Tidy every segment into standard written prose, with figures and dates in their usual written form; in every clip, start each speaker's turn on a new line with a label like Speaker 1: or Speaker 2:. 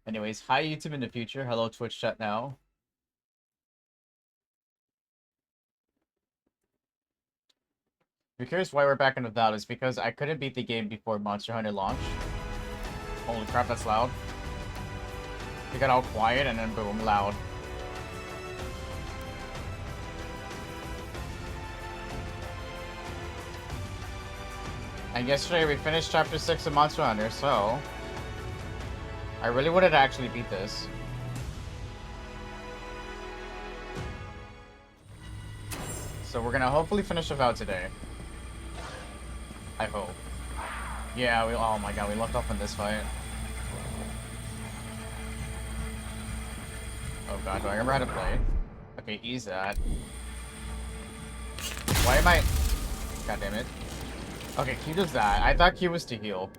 Speaker 1: Anyways, hi YouTube in the future. Hello Twitch chat now. If you're curious why we're back in Avowed, is because I couldn't beat the game before Monster Hunter launch. Holy crap, that's loud. It got all quiet and then boom, loud. And yesterday we finished chapter 6 of Monster Hunter, so I really wanted to actually beat this. So we're gonna hopefully finish Avowed today. I hope. Yeah, oh my god, we left off in this fight. Oh god, do I remember how to play? Okay, ease that. Why am I... God damn it. Okay, Q does that. I thought Q was to heal.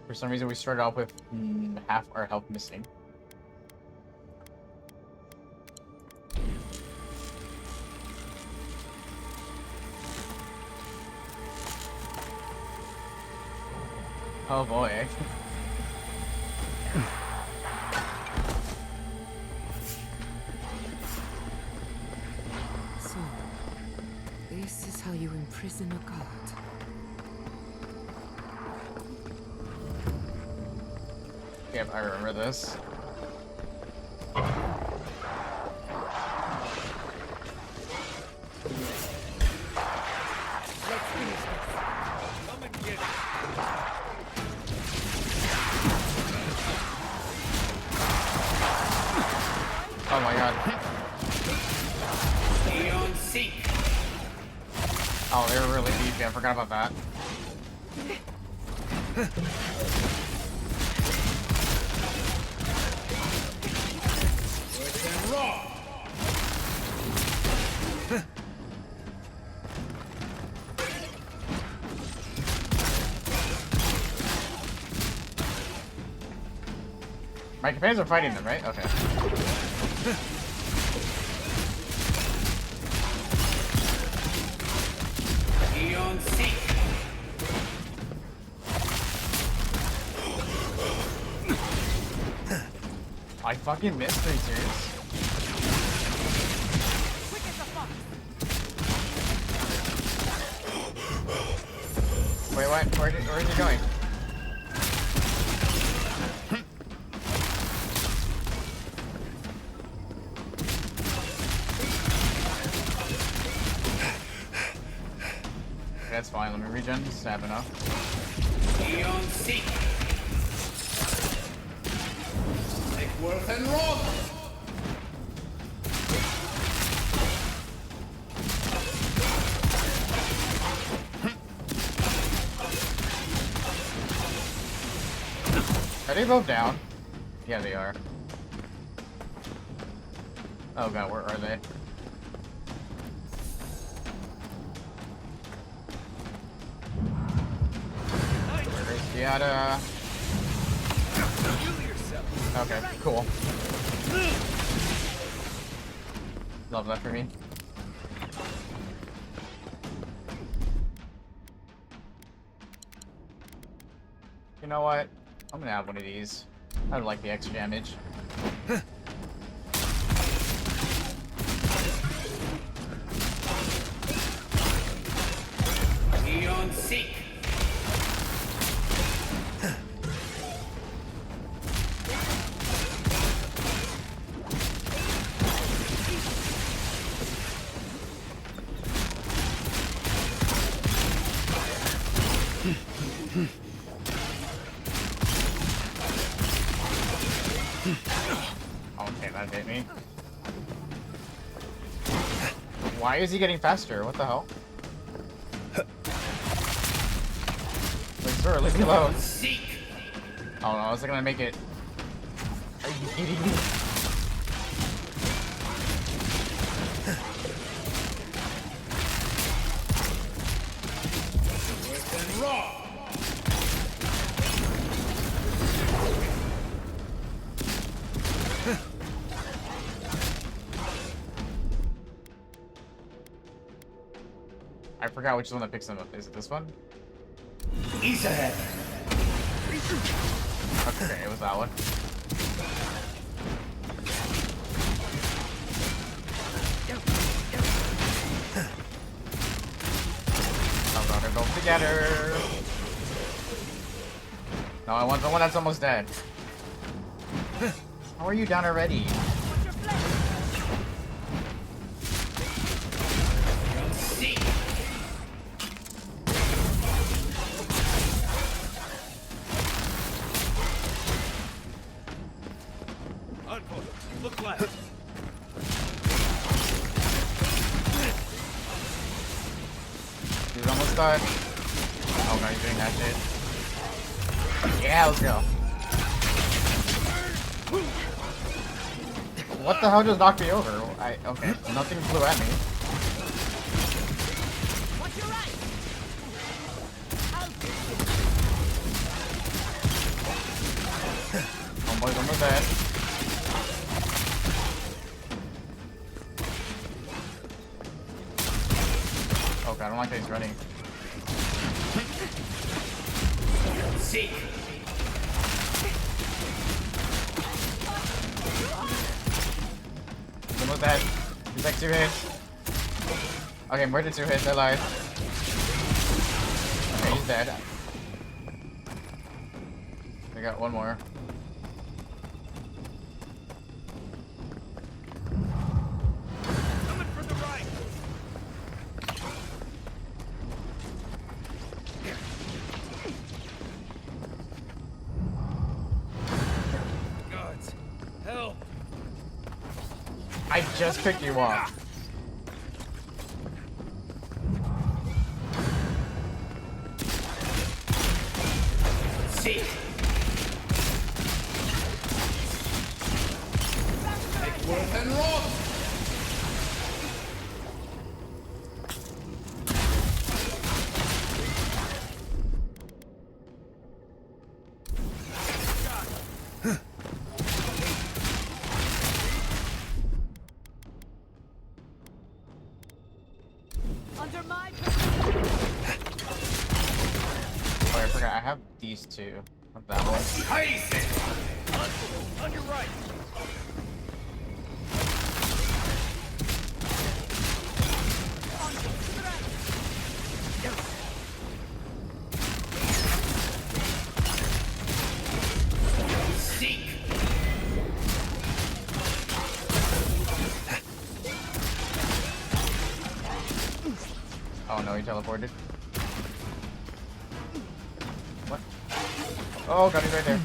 Speaker 1: For some reason we started off with half our health missing. Oh boy.
Speaker 2: So, this is how you imprison a god.
Speaker 1: Yep, I remember this.
Speaker 2: Let's finish this. Come and get it.
Speaker 1: Oh my god. Oh, they were really beefy. I forgot about that. My companions are fighting them, right? Okay. I fucking missed 3 series. Wait, what? Where is he going? That's fine, let me regen. Snap enough.
Speaker 3: Take worth and roll!
Speaker 1: Are they both down? Yeah, they are. Oh god, where are they? Where is Giada? Okay, cool. Love that for me. You know what? I'm gonna have one of these. I would like the extra damage.
Speaker 3: Eon Seek!
Speaker 1: Okay, that hit me. Why is he getting faster? What the hell? Wait, sir, leave me alone. Oh no, I was gonna make it. Are you kidding me? I forgot which one that picks them up. Is it this one?
Speaker 3: Ease ahead!
Speaker 1: Okay, it was that one. Oh god, they're both together. No, I want the one that's almost dead. How are you down already?
Speaker 3: Seek.
Speaker 4: Look left.
Speaker 1: He's almost done. Oh no, he's doing that shit. Yeah, let's go. What the hell just knocked me over? Okay, nothing flew at me.
Speaker 2: Watch your right.
Speaker 1: Homeboy's almost dead. Oh god, I don't like that he's running.
Speaker 3: Seek.
Speaker 1: He's almost dead. He's like 2 hits. Okay, more than 2 hits, I lied. Okay, he's dead. I got one more.
Speaker 4: Coming from the right. Gods, help!
Speaker 1: I just picked you up.
Speaker 3: Seek. Like worth and rock.
Speaker 2: Under my
Speaker 1: Oh, I forgot. I have these two. Not that one.
Speaker 3: Tyson.
Speaker 4: On your right.
Speaker 3: Seek.
Speaker 1: Oh no, he teleported. What? Oh god, he's right there.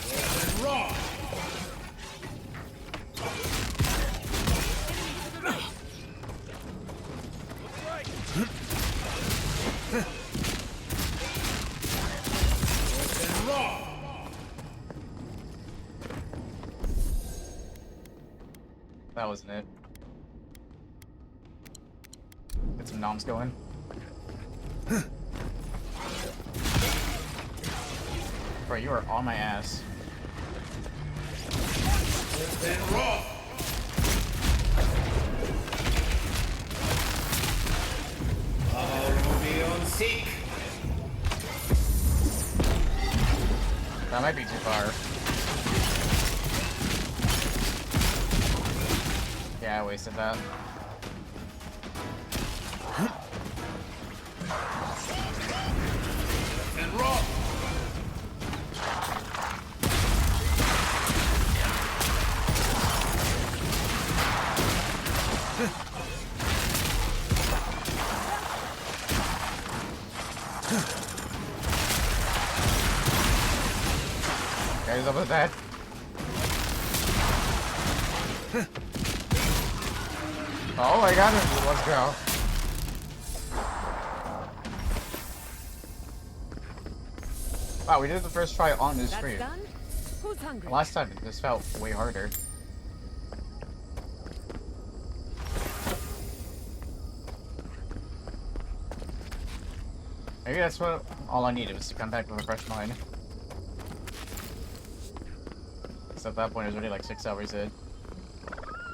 Speaker 3: Worth and rock.
Speaker 4: Look right.
Speaker 3: Worth and rock.
Speaker 1: That wasn't it. Get some noms going. Bro, you are on my ass.
Speaker 3: Worth and rock. I'll be on seek.
Speaker 1: That might be too far. Yeah, I wasted that.
Speaker 3: And rock.
Speaker 1: Okay, he's almost dead. Oh, I got him. Let's go. Wow, we did the first try on this
Speaker 2: That's
Speaker 1: stream.
Speaker 2: done. Who's hungry?
Speaker 1: Last time, this felt way harder. Maybe that's what all I needed was to come back with a fresh mind. Because at that point, it was already like 6 hours in.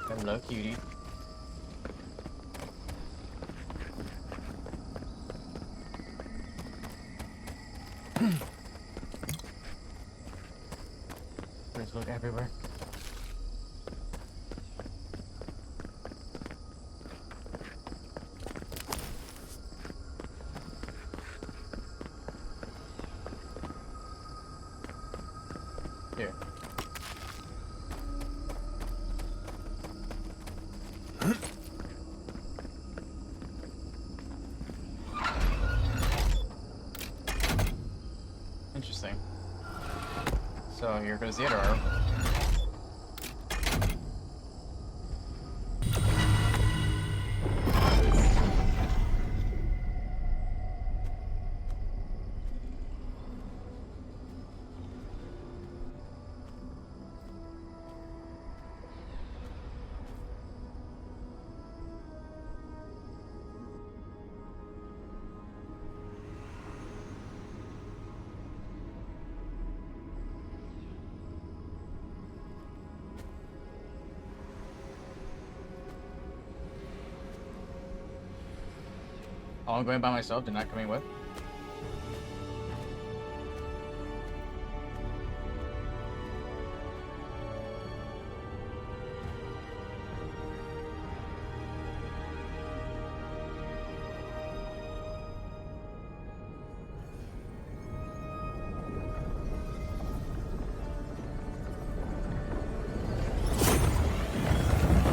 Speaker 1: Hello, cutie. There's loot everywhere. Here. Interesting. So here goes the other arrow. Oh, I'm going by myself, they're not coming with.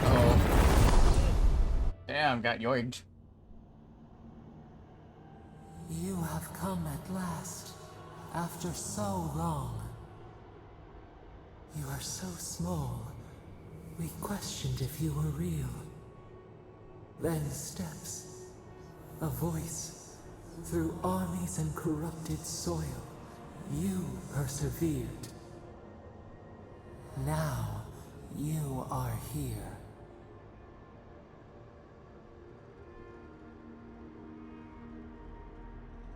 Speaker 1: Oh. Damn, got yoinked.
Speaker 2: You have come at last, after so long. You are so small, we questioned if you were real. Then steps, a voice, through armies and corrupted soil. You persevered. Now, you are here.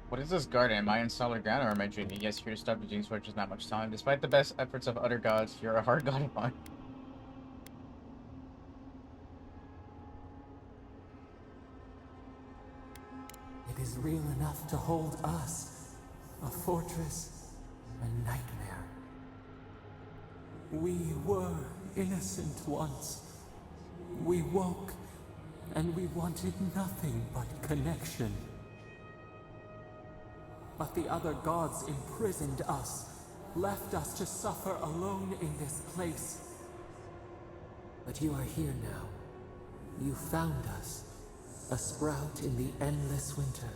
Speaker 1: What is this garden? Am I in solid ground or am I dreaming? Yes, here to stop the jinx, which is not much time. Despite the best efforts of other gods, you're a hard god of mine.
Speaker 2: It is real enough to hold us, a fortress, a nightmare. We were innocent once. We woke, and we wanted nothing but connection. But the other gods imprisoned us, left us to suffer alone in this place. But you are here now. You found us, a sprout in the endless winter.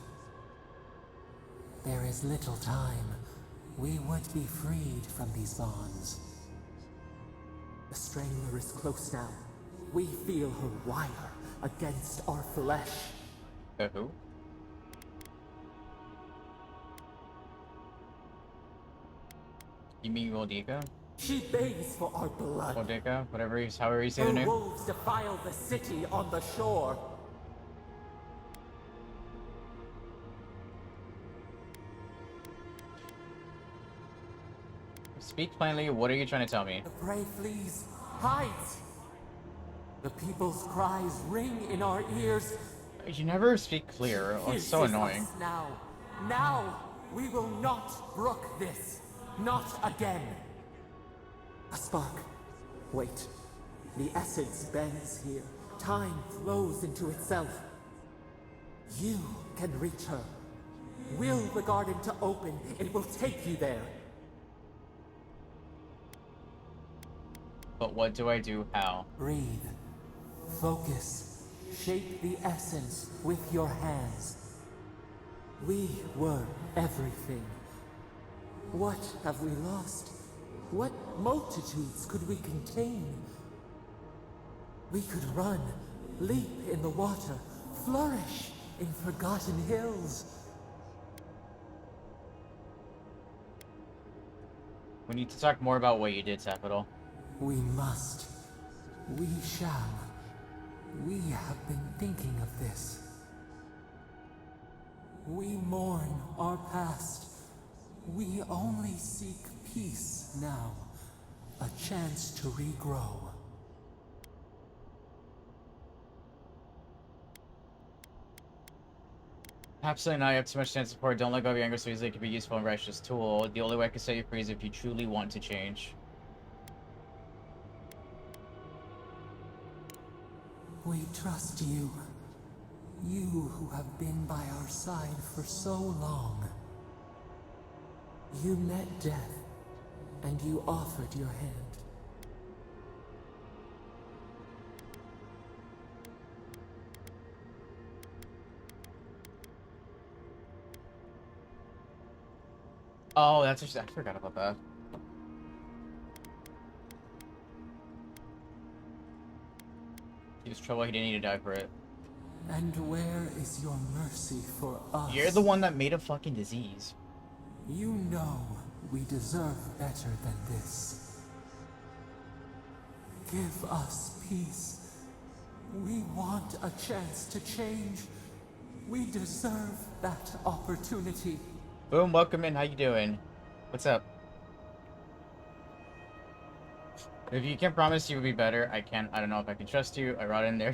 Speaker 2: There is little time. We would be freed from these bonds. The Strangler is close now. We feel her wire against our flesh.
Speaker 1: Who? You mean Bodega?
Speaker 2: She begs for our blood.
Speaker 1: Bodega? Whatever he's, however you say
Speaker 2: Her
Speaker 1: the name.
Speaker 2: wolves defile the city on the shore.
Speaker 1: Speak plainly, what are you trying to tell me?
Speaker 2: The prey flees, hides. The people's cries ring in our ears.
Speaker 1: You never speak clear. Oh, it's so
Speaker 2: Pierces
Speaker 1: annoying.
Speaker 2: us now, we will not brook this. Not again. A spark. Wait. The essence bends here. Time flows into itself. You can reach her. Will the garden to open, it will take you there.
Speaker 1: But what do I do? How?
Speaker 2: Breathe. Focus. Shape the essence with your hands. We were everything. What have we lost? What multitudes could we contain? We could run, leap in the water, flourish in forgotten hills.
Speaker 1: We need to talk more about what you did, Capital.
Speaker 2: We must. We shall. We have been thinking of this. We mourn our past. We only seek peace now. A chance to regrow.
Speaker 1: Absolutely not. You have too much chance support. Don't let go of your anger so easily. It can be a useful and righteous tool. The only way I can set you free is if you truly want to change.
Speaker 2: We trust you. You who have been by our side for so long. You met death, and you offered your hand.
Speaker 1: Oh, that's just, I forgot about that. He was trouble. He didn't need to die for it.
Speaker 2: And where is your mercy for us?
Speaker 1: You're the one that made a fucking disease.
Speaker 2: You know we deserve better than this. Give us peace. We want a chance to change. We deserve that opportunity.
Speaker 1: Boom, welcome in. How you doing? What's up? If you can promise you will be better, I can't. I don't know if I can trust you. I wrote in there.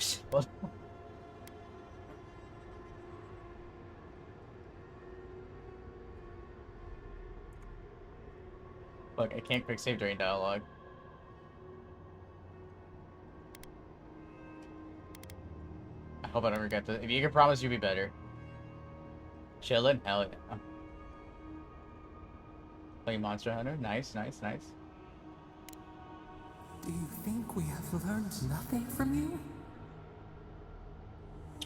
Speaker 1: Look, I can't quick save during dialogue. I hope I don't regret this. If you can promise you'll be better. Chillin'? Hell yeah. Playing Monster Hunter? Nice, nice, nice.
Speaker 2: Do you think we have learned nothing from you?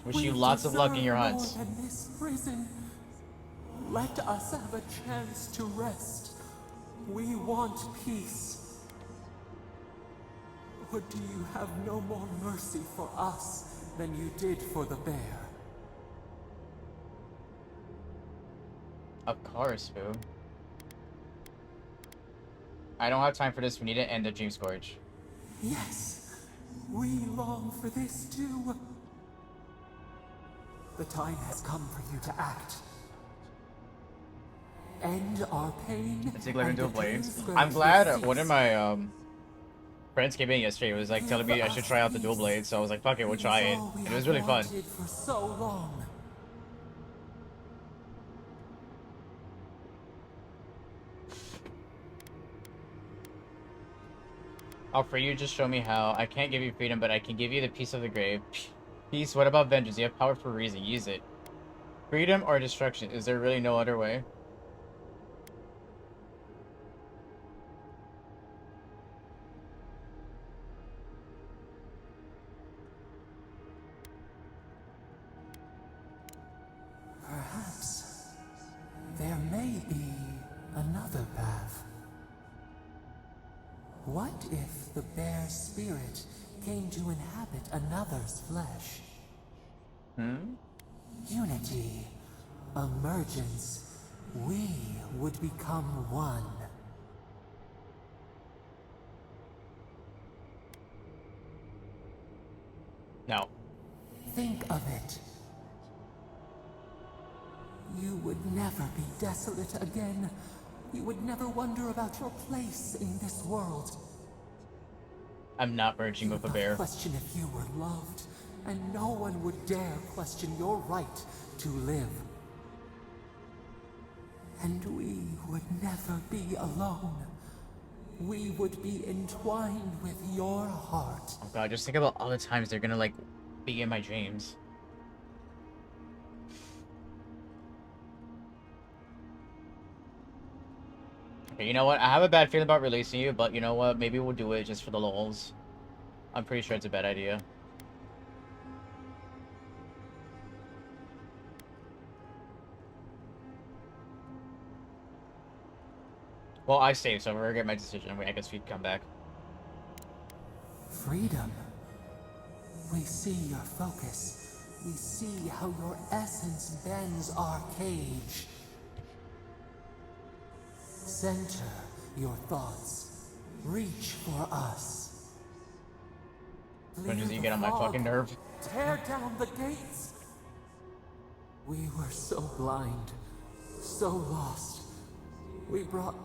Speaker 1: Wish you lots of luck in your hunts.
Speaker 2: More than this prison. Let us have a chance to rest. We want peace. Or do you have no more mercy for us than you did for the bear?
Speaker 1: Of course, boo. I don't have time for this. We need to end the Dream Scourge.
Speaker 2: Yes, we long for this too. The time has come for you to act. End our pain.
Speaker 1: Let's take Living Dual
Speaker 2: and
Speaker 1: Blades.
Speaker 2: the
Speaker 1: I'm glad
Speaker 2: transgressors
Speaker 1: one of my friends came in yesterday. It was like telling me I should try out the Dual Blades, so I was like, fuck it, we'll try it.
Speaker 2: all we
Speaker 1: It was
Speaker 2: have
Speaker 1: really fun.
Speaker 2: wanted for so long.
Speaker 1: Oh, for you, just show me how. I can't give you freedom, but I can give you the peace of the grave. Peace? What about vengeance? You have power for a reason. Use it. Freedom or destruction? Is there really no other way?
Speaker 2: Perhaps there may be another path. What if the bear's spirit came to inhabit another's flesh? Unity, emergence, we would become one.
Speaker 1: No.
Speaker 2: Think of it. You would never be desolate again. You would never wonder about your place in this world.
Speaker 1: I'm not merging with a bear.
Speaker 2: Question if you were loved, and no one would dare question your right to live. And we would never be alone. We would be entwined with your heart.
Speaker 1: Oh god, just think about all the times they're gonna, like, be in my dreams. Okay, you know what? I have a bad feeling about releasing you, but you know what? Maybe we'll do it just for the lulz. I'm pretty sure it's a bad idea. Well, I saved, so I regret my decision. I guess we can come back.
Speaker 2: Freedom. We see your focus. We see how your essence bends our cage. Center your thoughts. Reach for us.
Speaker 1: As much as
Speaker 2: Clear
Speaker 1: you
Speaker 2: the
Speaker 1: get on my
Speaker 2: fog.
Speaker 1: fucking nerve.
Speaker 2: Tear down the gates. We were so blind, so lost. We brought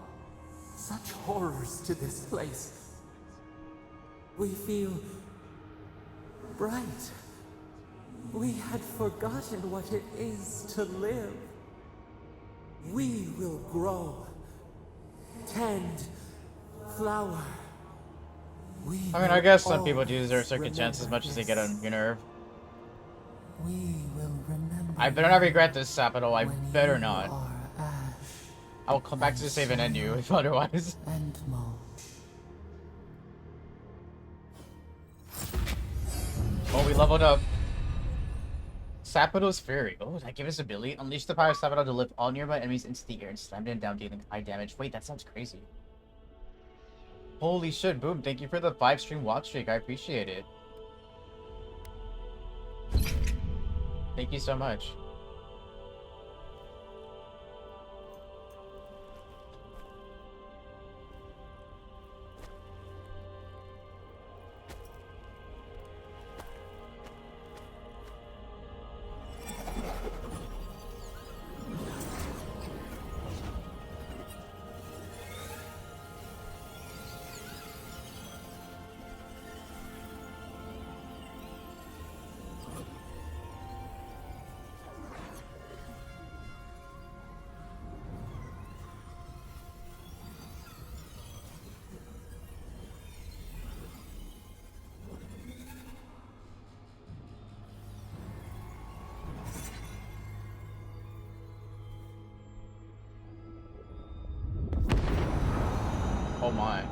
Speaker 2: such horrors to this place. We feel bright. We had forgotten what it is to live. We will grow, tend, flower. We
Speaker 1: I mean, I
Speaker 2: will
Speaker 1: guess some people do
Speaker 2: always
Speaker 1: deserve second chance as
Speaker 2: remember
Speaker 1: much as they get on
Speaker 2: this.
Speaker 1: your nerve.
Speaker 2: We will remember.
Speaker 1: I better not regret this, Sapital. I
Speaker 2: when
Speaker 1: better
Speaker 2: you
Speaker 1: not.
Speaker 2: are ash
Speaker 1: I will come back to the save and end you if otherwise.
Speaker 2: and mold.
Speaker 1: Oh, we leveled up. Sapital's Fury. Oh, that give us ability. Unleash the power of Sapital to lift all nearby enemies into the air and slam them down, dealing high damage. Wait, that sounds crazy. Holy shit, Boom. Thank you for the 5-stream watch streak. I appreciate it. Thank you so much. Oh my.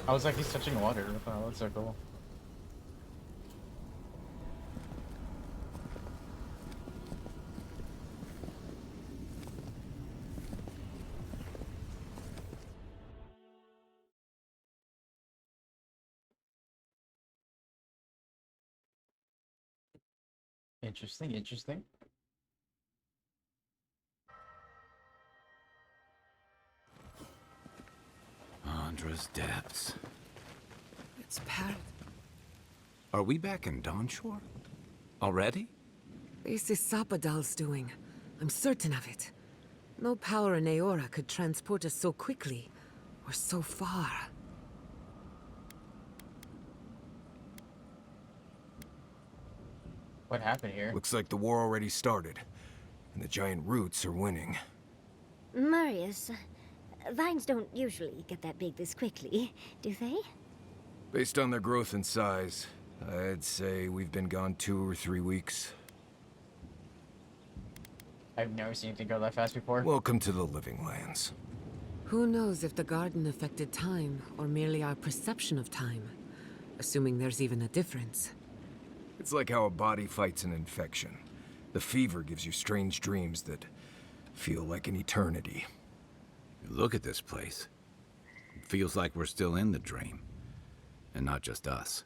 Speaker 1: I was like, he's touching water. Oh, that's so cool. Interesting, interesting.
Speaker 5: Andra's depths.
Speaker 6: It's Parrot.
Speaker 5: Are we back in Dawnshore? Already?
Speaker 6: This is Sapadal's doing. I'm certain of it. No power in Aora could transport us so quickly, or so far.
Speaker 1: What happened here?
Speaker 7: Looks like the war already started, and the giant roots are winning.
Speaker 8: Marius, vines don't usually get that big this quickly, do they?
Speaker 7: Based on their growth and size, I'd say we've been gone 2 or 3 weeks.
Speaker 1: I've never seen anything go that fast before.
Speaker 7: Welcome to the Living Lands.
Speaker 6: Who knows if the garden affected time, or merely our perception of time? Assuming there's even a difference.
Speaker 7: It's like how a body fights an infection. The fever gives you strange dreams that feel like an eternity.
Speaker 5: Look at this place. It feels like we're still in the dream. And not just us.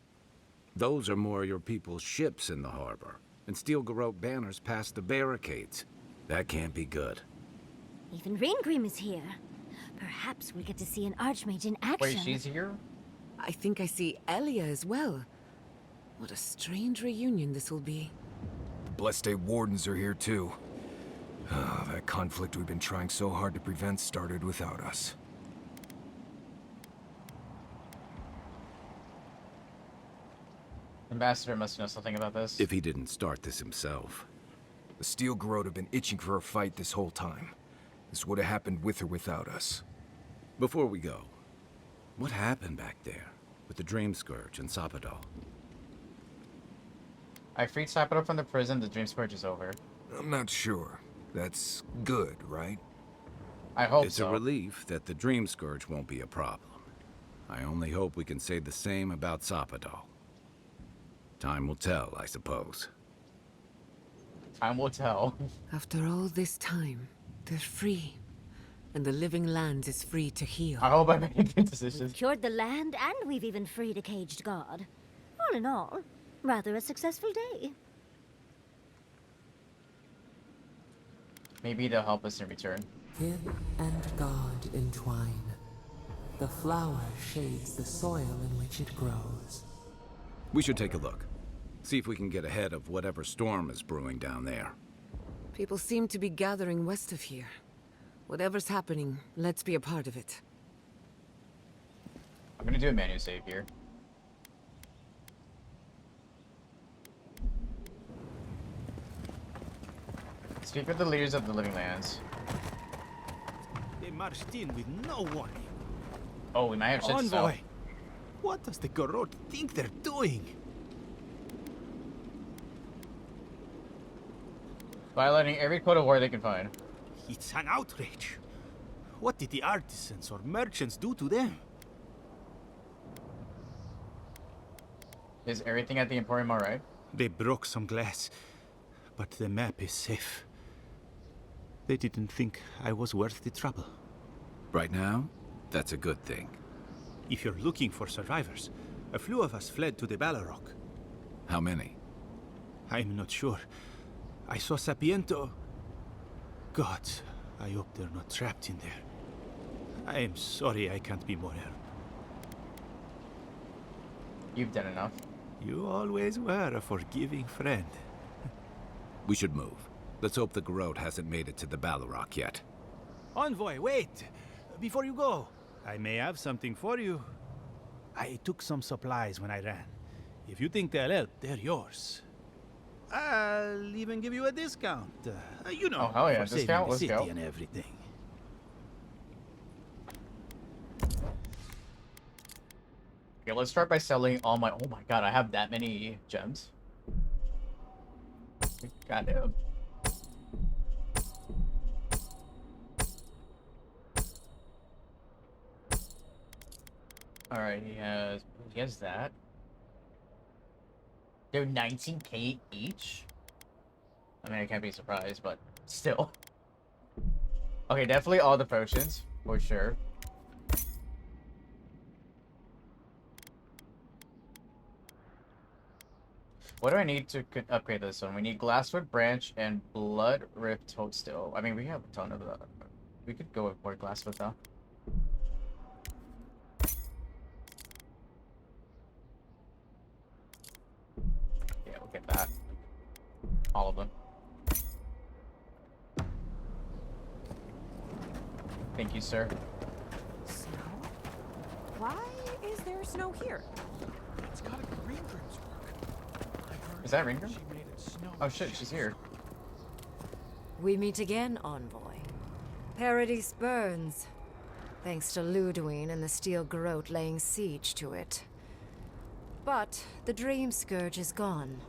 Speaker 5: Those are more your people's ships in the harbor, and steel garrote banners past the barricades. That can't be good.
Speaker 8: Even Reingrim is here. Perhaps we'll get to see an Archmage in action.
Speaker 1: Wait, she's here?
Speaker 6: I think I see Elia as well. What a strange reunion this will be.
Speaker 7: The Blessed Day Wardens are here too. That conflict we've been trying so hard to prevent started without us.
Speaker 1: Ambassador must know something about this.
Speaker 5: If he didn't start this himself.
Speaker 7: The Steel Garrote have been itching for a fight this whole time. This would have happened with or without us.
Speaker 5: Before we go, what happened back there with the Dream Scourge and Sapadal?
Speaker 1: I freed Sapital from the prison. The Dream Scourge is over.
Speaker 7: I'm not sure. That's good, right?
Speaker 1: I hope
Speaker 5: It's
Speaker 1: so.
Speaker 5: a relief that the Dream Scourge won't be a problem. I only hope we can say the same about Sapadal. Time will tell, I suppose.
Speaker 1: Time will tell.
Speaker 6: After all this time, they're free. And the Living Lands is free to heal.
Speaker 1: I hope I made good decisions.
Speaker 8: Cured the land, and we've even freed a caged god. All in all, rather a successful day.
Speaker 1: Maybe they'll help us in return.
Speaker 2: Kin and God entwine. The flower shades the soil in which it grows.
Speaker 5: We should take a look. See if we can get ahead of whatever storm is brewing down there.
Speaker 6: People seem to be gathering west of here. Whatever's happening, let's be a part of it.
Speaker 1: I'm gonna do a menu save here. Speak with the leaders of the living lands.
Speaker 9: They marched in with no warning.
Speaker 1: Oh, we might have shit to sell.
Speaker 9: Envoy, what does the Gorod think they're doing?
Speaker 1: Violating every code of war they can find.
Speaker 9: It's an outrage. What did the artisans or merchants do to them?
Speaker 1: Is everything at the Emporium alright?
Speaker 9: They broke some glass, but the map is safe. They didn't think I was worth the trouble.
Speaker 5: Right now, that's a good thing.
Speaker 9: If you're looking for survivors, a few of us fled to the Balrog.
Speaker 5: How many?
Speaker 9: I'm not sure. I saw Sapiento. Gods, I hope they're not trapped in there. I am sorry I can't be more help.
Speaker 1: You've done enough.
Speaker 9: You always were a forgiving friend.
Speaker 5: We should move. Let's hope the Garrote hasn't made it to the Balrog yet.
Speaker 9: Envoy, wait! Before you go, I may have something for you. I took some supplies when I ran. If you think they'll help, they're yours. I'll even give you a discount. You know,
Speaker 1: Oh, hell yeah,
Speaker 9: for saving
Speaker 1: discount?
Speaker 9: the
Speaker 1: Let's
Speaker 9: city
Speaker 1: go.
Speaker 9: and everything.
Speaker 1: Okay, let's start by selling all my... Oh my god, I have that many gems. Goddamn. Alright, he has that. They're 19k each? I mean, I can't be surprised, but still. Okay, definitely all the potions, for sure. What do I need to upgrade this one? We need Glasswood Branch and Blood Rift Toadstool. I mean, we have a ton of that. We could go with more Glasswood, though. Yeah, we'll get that. All of them. Thank you, sir.
Speaker 10: Snow? Why is there snow here?
Speaker 2: It's gotta be Ringrim's work.
Speaker 1: Is that Ringram?
Speaker 2: She made it snow.
Speaker 1: Oh shit, she's here.
Speaker 10: We meet again, Envoy. Paradise burns, thanks to Ludwine and the Steel Garrote laying siege to it. But the Dream Scourge is gone.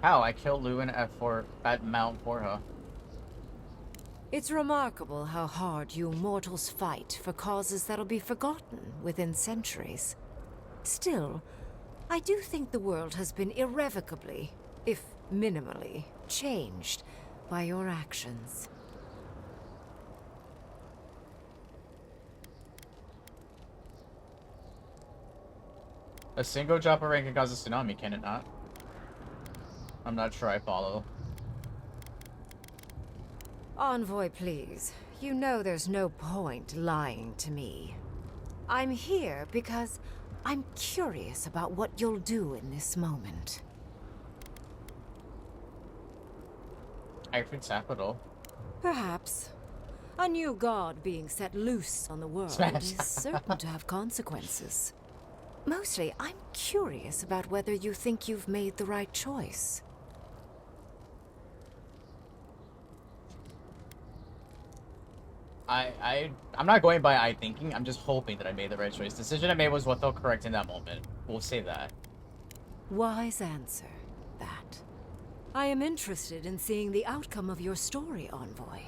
Speaker 1: How? I killed Lewin at Mount Forha.
Speaker 10: It's remarkable how hard you mortals fight for causes that'll be forgotten within centuries. Still, I do think the world has been irrevocably, if minimally, changed by your actions.
Speaker 1: A single drop of rain can cause a tsunami, can it not? I'm not sure I follow.
Speaker 10: Envoy, please. You know there's no point lying to me. I'm here because I'm curious about what you'll do in this moment.
Speaker 1: Ifrit's capital.
Speaker 10: Perhaps. A new god being set loose on the world
Speaker 1: Smash.
Speaker 10: is certain to have consequences. Mostly, I'm curious about whether you think you've made the right choice.
Speaker 1: I'm not going by I thinking, I'm just hoping that I made the right choice. The decision I made was what felt correct in that moment. We'll say that.
Speaker 10: Wise answer, that. I am interested in seeing the outcome of your story, Envoy.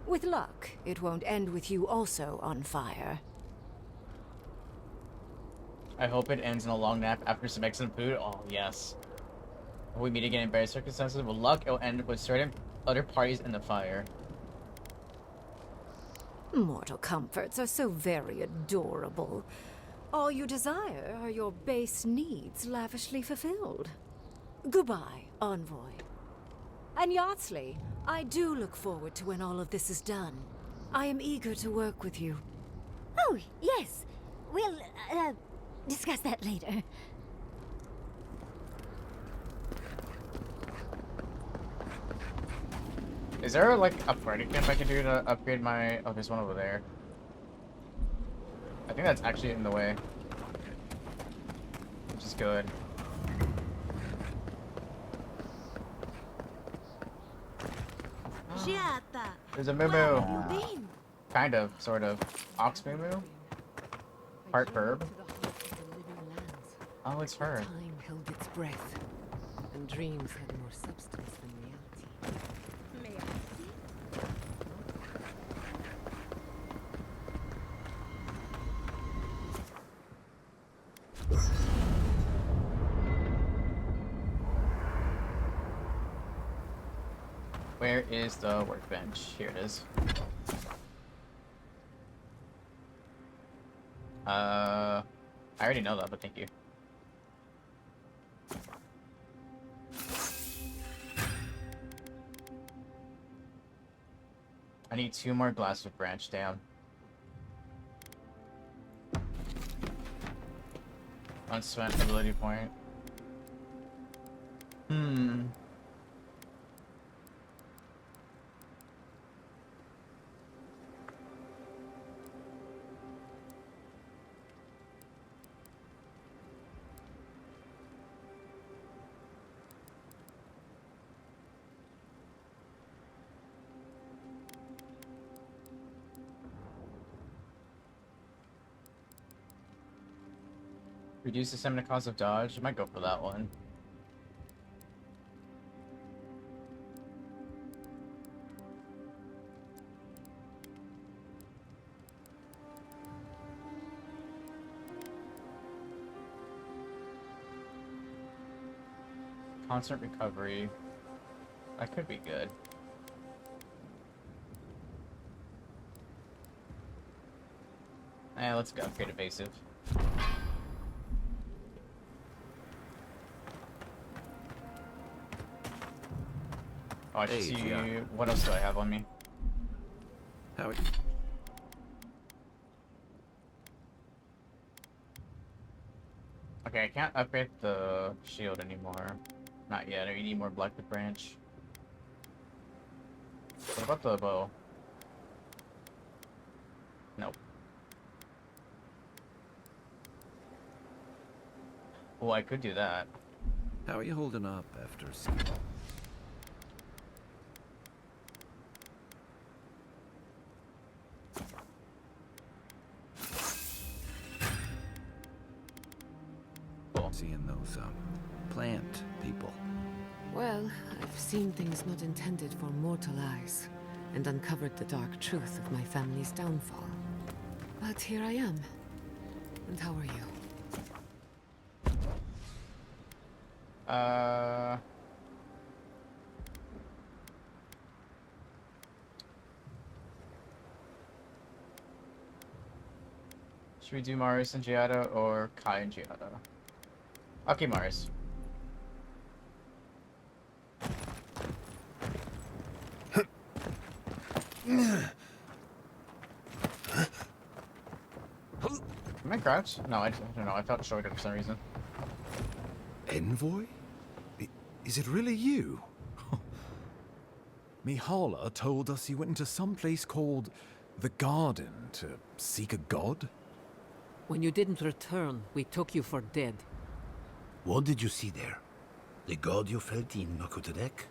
Speaker 10: With luck, it won't end with you also on fire.
Speaker 1: I hope it ends in a long nap after some excellent food. Oh, yes. If we meet again in various circumstances, with luck, it'll end with certain other parties in the fire.
Speaker 10: Mortal comforts are so very adorable. All you desire are your base needs lavishly fulfilled. Goodbye, Envoy. And Yardsley, I do look forward to when all of this is done. I am eager to work with you.
Speaker 8: Oh, yes. We'll, discuss that later.
Speaker 1: Is there like upgrading camp I can do to upgrade my? Oh, there's one over there. I think that's actually in the way, which is good. There's a moo. Kind of, sort of. Ox moo. Part verb. Oh, it's her.
Speaker 6: Time held its breath, and dreams had more substance than reality.
Speaker 1: Where is the workbench? Here it is. I already know that, but thank you. I need 2 more glass of branch down. Unspent ability point. Reduce the stamina cost of dodge. I might go for that one. Constant recovery. That could be good. Let's go upgrade evasive. Oh, I should see you. What else do I have on me?
Speaker 5: How?
Speaker 1: Okay, I can't upgrade the shield anymore. Not yet. I need more Blackwood branch. What about the bow? Nope. Well, I could do that.
Speaker 5: How are you holding up after? Seeing those plant people.
Speaker 6: Well, I've seen things not intended for mortal eyes, and uncovered the dark truth of my family's downfall. But here I am. And how are you?
Speaker 1: Should we do Marius and Giada or Kai and Giada? Okay, Marius. Am I crouched? No, I don't know. I felt shorter for some reason.
Speaker 7: Envoy? Is it really you? Mihala told us you went into some place called the Garden to seek a god?
Speaker 11: When you didn't return, we took you for dead.
Speaker 3: What did you see there? The god you felt in Makutadek?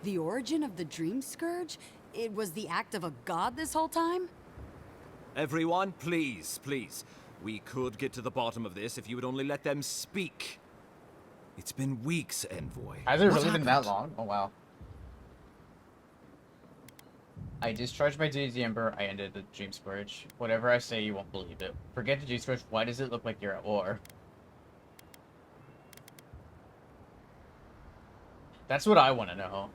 Speaker 12: The origin of the Dream Scourge? It was the act of a god this whole time?
Speaker 13: Everyone, please, please. We could get to the bottom of this if you would only let them speak.
Speaker 7: It's been weeks, Envoy.
Speaker 1: Has it really been that long? Oh, wow. I discharged my duty to the Emperor. I ended the Dream Scourge. Whatever I say, you won't believe it. Forget the Dream Scourge. Why does it look like you're at war? That's what I want to know.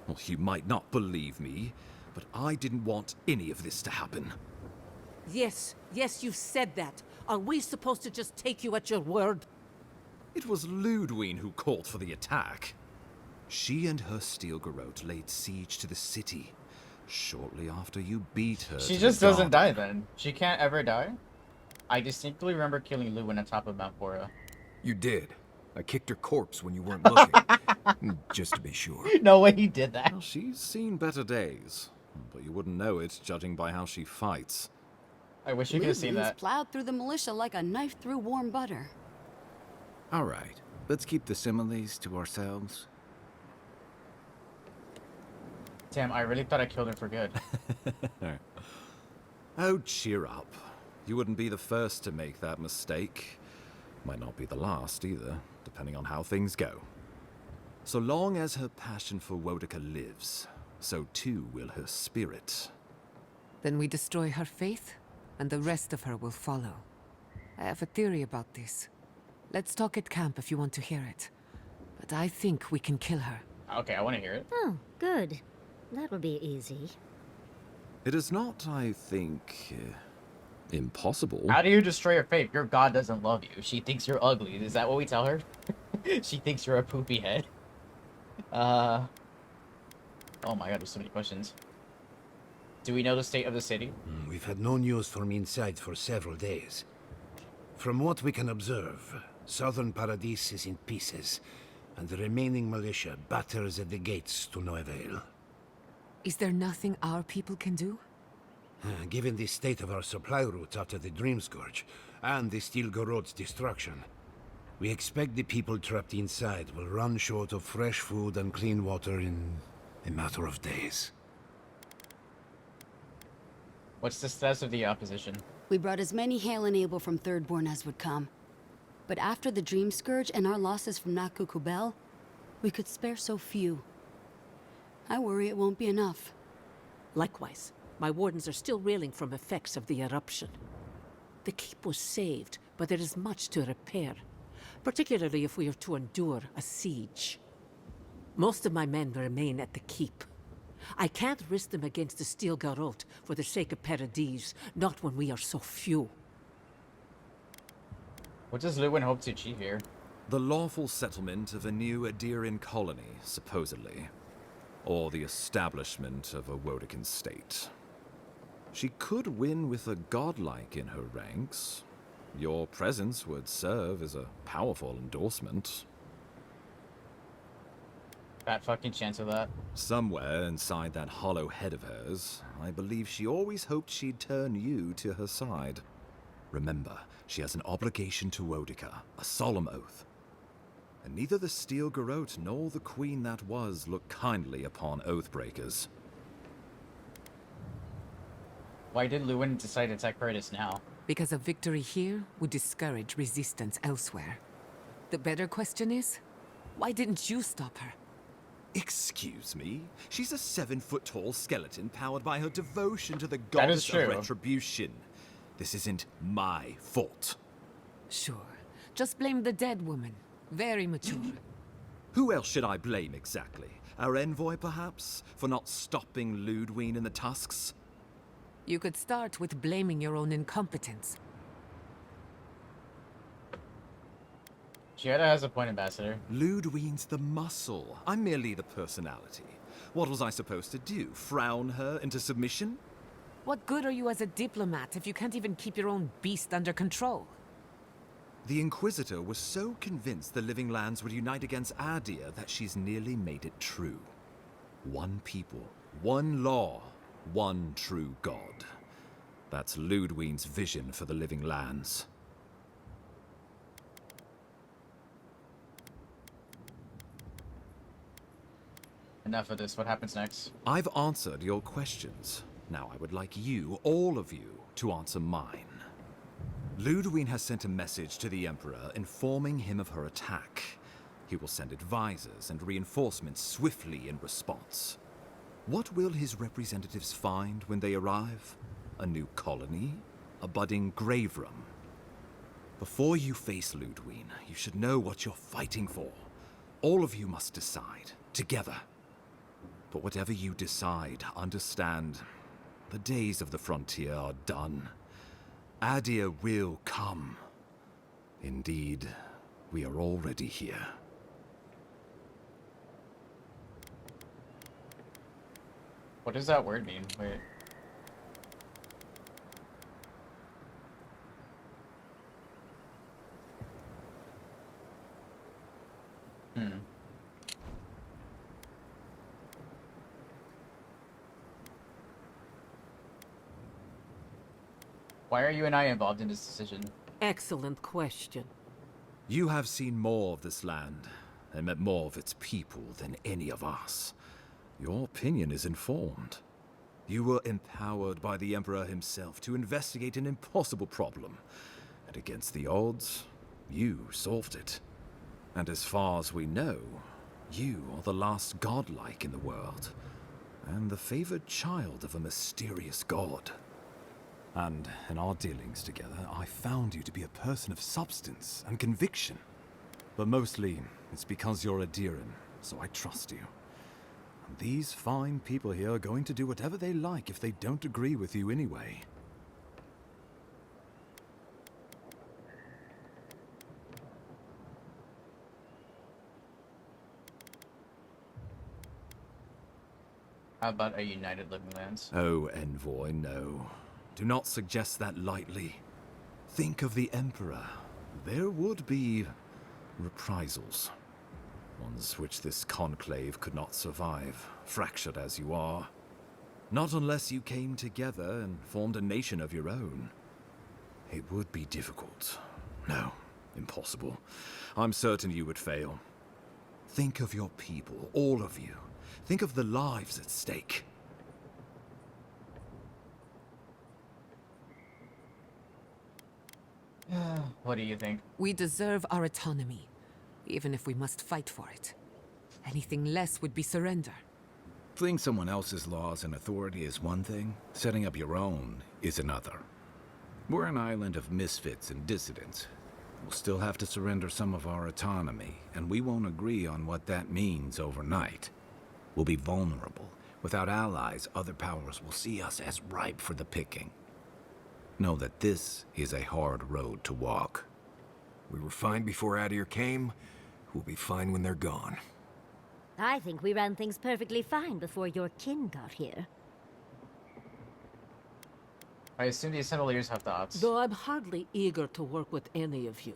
Speaker 13: Well, you might not believe me, but I didn't want any of this to happen.
Speaker 11: Yes, you've said that. Are we supposed to just take you at your word?
Speaker 13: It was Ludwine who called for the attack. She and her steel garrote laid siege to the city shortly after you beat her.
Speaker 1: She
Speaker 13: to
Speaker 1: just
Speaker 13: the
Speaker 1: doesn't
Speaker 13: garden.
Speaker 1: die then. She can't ever die. I distinctly remember killing Luwin on top of Mount Bora.
Speaker 7: You did. I kicked her corpse when you weren't looking. Just to be sure.
Speaker 1: No way he did that.
Speaker 13: Well, she's seen better days, but you wouldn't know it judging by how she fights.
Speaker 1: I wish you could have seen
Speaker 12: Ludwig's
Speaker 1: that.
Speaker 12: plowed through the militia like a knife through warm butter.
Speaker 5: All right, let's keep the similes to ourselves.
Speaker 1: Damn, I really thought I killed her for good.
Speaker 13: Oh, cheer up. You wouldn't be the first to make that mistake. Might not be the last either, depending on how things go. So long as her passion for Wodica lives, so too will her spirit.
Speaker 6: Then we destroy her faith, and the rest of her will follow. I have a theory about this. Let's talk at camp if you want to hear it. But I think we can kill her.
Speaker 1: Okay, I want to hear it.
Speaker 8: Oh, good. That will be easy.
Speaker 13: It is not, I think, impossible.
Speaker 1: How do you destroy her faith? Your god doesn't love you. She thinks you're ugly. Is that what we tell her? She thinks you're a poopy head. Oh my god, there's so many questions. Do we know the state of the city?
Speaker 3: We've had no news from inside for several days. From what we can observe, southern Paradis is in pieces, and the remaining militia batters at the gates to no avail.
Speaker 6: Is there nothing our people can do?
Speaker 3: Given the state of our supply route after the Dream Scourge, and the Steel Garrote's destruction, we expect the people trapped inside will run short of fresh food and clean water in a matter of days.
Speaker 1: What's the status of the opposition?
Speaker 12: We brought as many Hale and Able from Thirdborn as would come. But after the Dream Scourge and our losses from Nakukubel, we could spare so few. I worry it won't be enough.
Speaker 11: Likewise, my wardens are still reeling from effects of the eruption. The keep was saved, but there is much to repair, particularly if we are to endure a siege. Most of my men remain at the keep. I can't risk them against the Steel Garrote for the sake of Paradis, not when we are so few.
Speaker 1: What does Luwin hope to achieve here?
Speaker 13: The lawful settlement of a new Adirian colony, supposedly. Or the establishment of a Wodican state. She could win with a godlike in her ranks. Your presence would serve as a powerful endorsement.
Speaker 1: Fat fucking chance of that.
Speaker 13: Somewhere inside that hollow head of hers, I believe she always hoped she'd turn you to her side. Remember, she has an obligation to Wodica, a solemn oath. And neither the Steel Garrote nor the queen that was look kindly upon oathbreakers.
Speaker 1: Why did Luwin decide to attack Paradis now?
Speaker 6: Because a victory here would discourage resistance elsewhere. The better question is, why didn't you stop her?
Speaker 13: Excuse me? She's a 7-foot-tall skeleton powered by her devotion to the
Speaker 1: That is
Speaker 13: goddess
Speaker 1: true.
Speaker 13: of retribution. This isn't my fault.
Speaker 6: Sure. Just blame the dead woman. Very mature.
Speaker 13: Who else should I blame exactly? Our envoy, perhaps? For not stopping Ludwine in the tusks?
Speaker 6: You could start with blaming your own incompetence.
Speaker 1: Giada has a point, Ambassador.
Speaker 13: Ludwine's the muscle. I'm merely the personality. What was I supposed to do? Frown her into submission?
Speaker 6: What good are you as a diplomat if you can't even keep your own beast under control?
Speaker 13: The Inquisitor was so convinced the Living Lands would unite against Adir that she's nearly made it true. One people, one law, one true God. That's Ludwine's vision for the Living Lands.
Speaker 1: Enough of this. What happens next?
Speaker 13: I've answered your questions. Now I would like you, all of you, to answer mine. Ludwine has sent a message to the Emperor informing him of her attack. He will send advisors and reinforcements swiftly in response. What will his representatives find when they arrive? A new colony? A budding grave room? Before you face Ludwine, you should know what you're fighting for. All of you must decide, together. But whatever you decide, understand, the days of the frontier are done. Adir will come. Indeed, We are already here.
Speaker 1: What does that word mean? Wait. Why are you and I involved in this decision?
Speaker 11: Excellent question.
Speaker 13: You have seen more of this land and met more of its people than any of us. Your opinion is informed. You were empowered by the Emperor himself to investigate an impossible problem. And against the odds, you solved it. And as far as we know, you are the last godlike in the world, and the favored child of a mysterious god. And in our dealings together, I found you to be a person of substance and conviction. But mostly, it's because you're a Diran, so I trust you. And these fine people here are going to do whatever they like if they don't agree with you anyway.
Speaker 1: How about a united living lands?
Speaker 13: Oh, Envoy, no. Do not suggest that lightly. Think of the Emperor. There would be reprisals. Ones which this conclave could not survive, fractured as you are. Not unless you came together and formed a nation of your own. It would be difficult. No, impossible. I'm certain you would fail. Think of your people, all of you. Think of the lives at stake.
Speaker 1: What do you think?
Speaker 6: We deserve our autonomy, even if we must fight for it. Anything less would be surrender.
Speaker 5: Fleeing someone else's laws and authority is one thing, setting up your own is another. We're an island of misfits and dissidents. We'll still have to surrender some of our autonomy, and we won't agree on what that means overnight. We'll be vulnerable. Without allies, other powers will see us as ripe for the picking. Know that this is a hard road to walk.
Speaker 7: We were fine before Adir came. We'll be fine when they're gone.
Speaker 8: I think we ran things perfectly fine before your kin got here.
Speaker 1: I assume the Assembliers have thoughts.
Speaker 11: Though I'm hardly eager to work with any of you.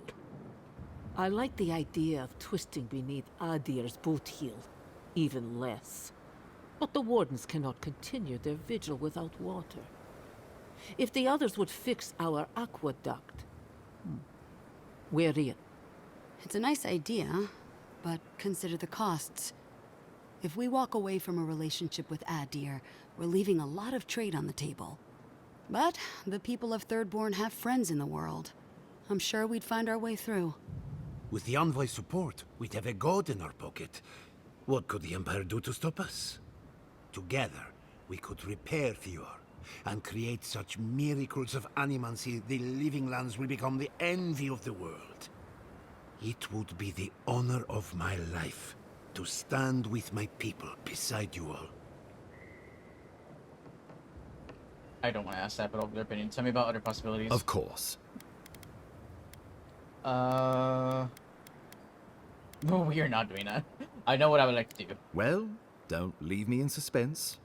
Speaker 11: I like the idea of twisting beneath Adir's boot heel, even less. But the Wardens cannot continue their vigil without water. If the others would fix our aqueduct, we're in.
Speaker 12: It's a nice idea, but consider the costs. If we walk away from a relationship with Adir, we're leaving a lot of trade on the table. But the people of Thirdborn have friends in the world. I'm sure we'd find our way through.
Speaker 3: With the Envoy's support, we'd have a god in our pocket. What could the Empire do to stop us? Together, we could repair Fjord and create such miracles of animancy the living lands will become the envy of the world. It would be the honor of my life to stand with my people beside you all.
Speaker 1: I don't want to ask that, but I'll give their opinion. Tell me about other possibilities.
Speaker 13: Of course.
Speaker 1: No, we are not doing that. I know what I would like to do.
Speaker 13: Well, don't leave me in suspense.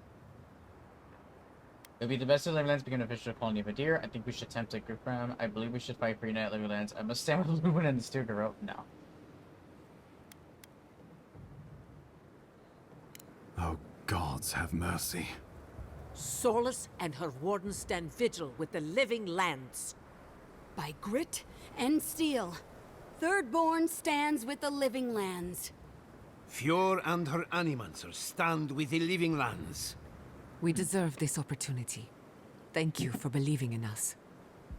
Speaker 1: It would be the best of living lands, become an official colony of Adir. I think we should attempt to group them. I believe we should fight for United Living Lands. I must stand with Lumen and the Steel Garrote. No.
Speaker 13: Oh, gods have mercy.
Speaker 11: Solus and her Wardens stand vigil with the living lands.
Speaker 12: By grit and steel, Thirdborn stands with the living lands.
Speaker 3: Fjord and her animancers stand with the living lands.
Speaker 6: We deserve this opportunity. Thank you for believing in us.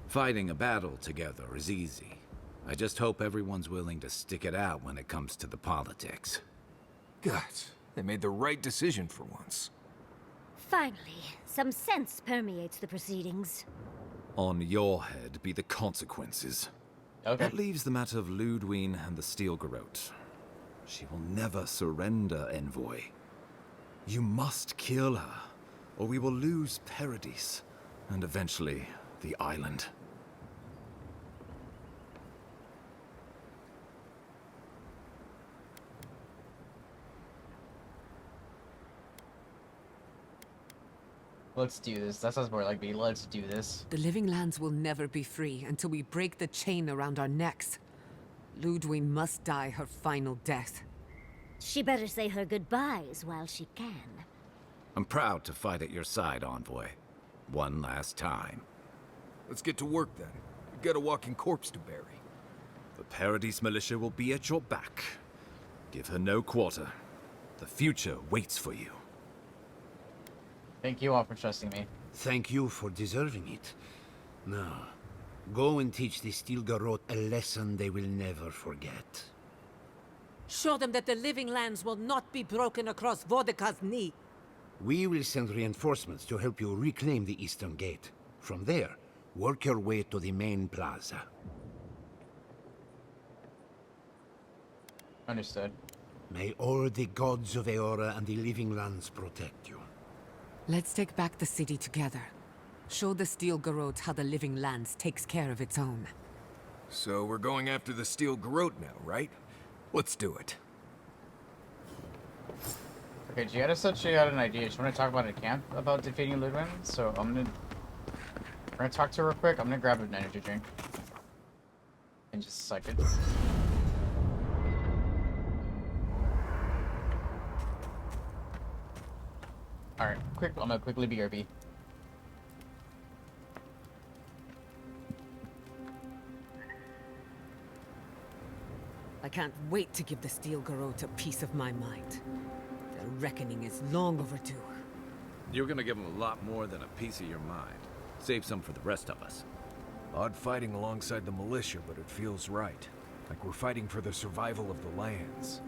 Speaker 5: Fighting a battle together is easy. I just hope everyone's willing to stick it out when it comes to the politics.
Speaker 7: God, they made the right decision for once.
Speaker 8: Finally, some sense permeates the proceedings.
Speaker 13: On your head be the consequences.
Speaker 1: Okay.
Speaker 13: That leaves the matter of Ludwine and the Steel Garrote. She will never surrender, Envoy. You must kill her, or we will lose Paradis, and eventually the island.
Speaker 1: Let's do this. That sounds more like me. Let's do this.
Speaker 6: The living lands will never be free until we break the chain around our necks. Ludwig must die her final death.
Speaker 8: She better say her goodbyes while she can.
Speaker 5: I'm proud to fight at your side, Envoy. One last time.
Speaker 7: Let's get to work then. We've got a walking corpse to bury.
Speaker 13: The Paradise Militia will be at your back. Give her no quarter. The future waits for you.
Speaker 1: Thank you all for trusting me.
Speaker 3: Thank you for deserving it. Now, go and teach the Stilgarot a lesson they will never forget.
Speaker 11: Show them that the living lands will not be broken across Vodka's knee.
Speaker 3: We will send reinforcements to help you reclaim the Eastern Gate. From there, work your way to the main plaza.
Speaker 1: Understood.
Speaker 3: May all the gods of Eora and the living lands protect you.
Speaker 6: Let's take back the city together. Show the Stilgarot how the living lands takes care of its own.
Speaker 7: So we're going after the Steel Garrote now, right? Let's do it.
Speaker 1: Okay, Giada said she had an idea. She wanted to talk about a camp about defeating Ludwig. So we're gonna talk to her real quick. I'm gonna grab an energy drink. In just a second. Alright, I'm gonna quickly BRB.
Speaker 6: I can't wait to give the Stilgarot a piece of my mind. Their reckoning is long overdue.
Speaker 5: You're gonna give them a lot more than a piece of your mind. Save some for the rest of us.
Speaker 7: Odd fighting alongside the militia, but it feels right. Like we're fighting for the survival of the lands.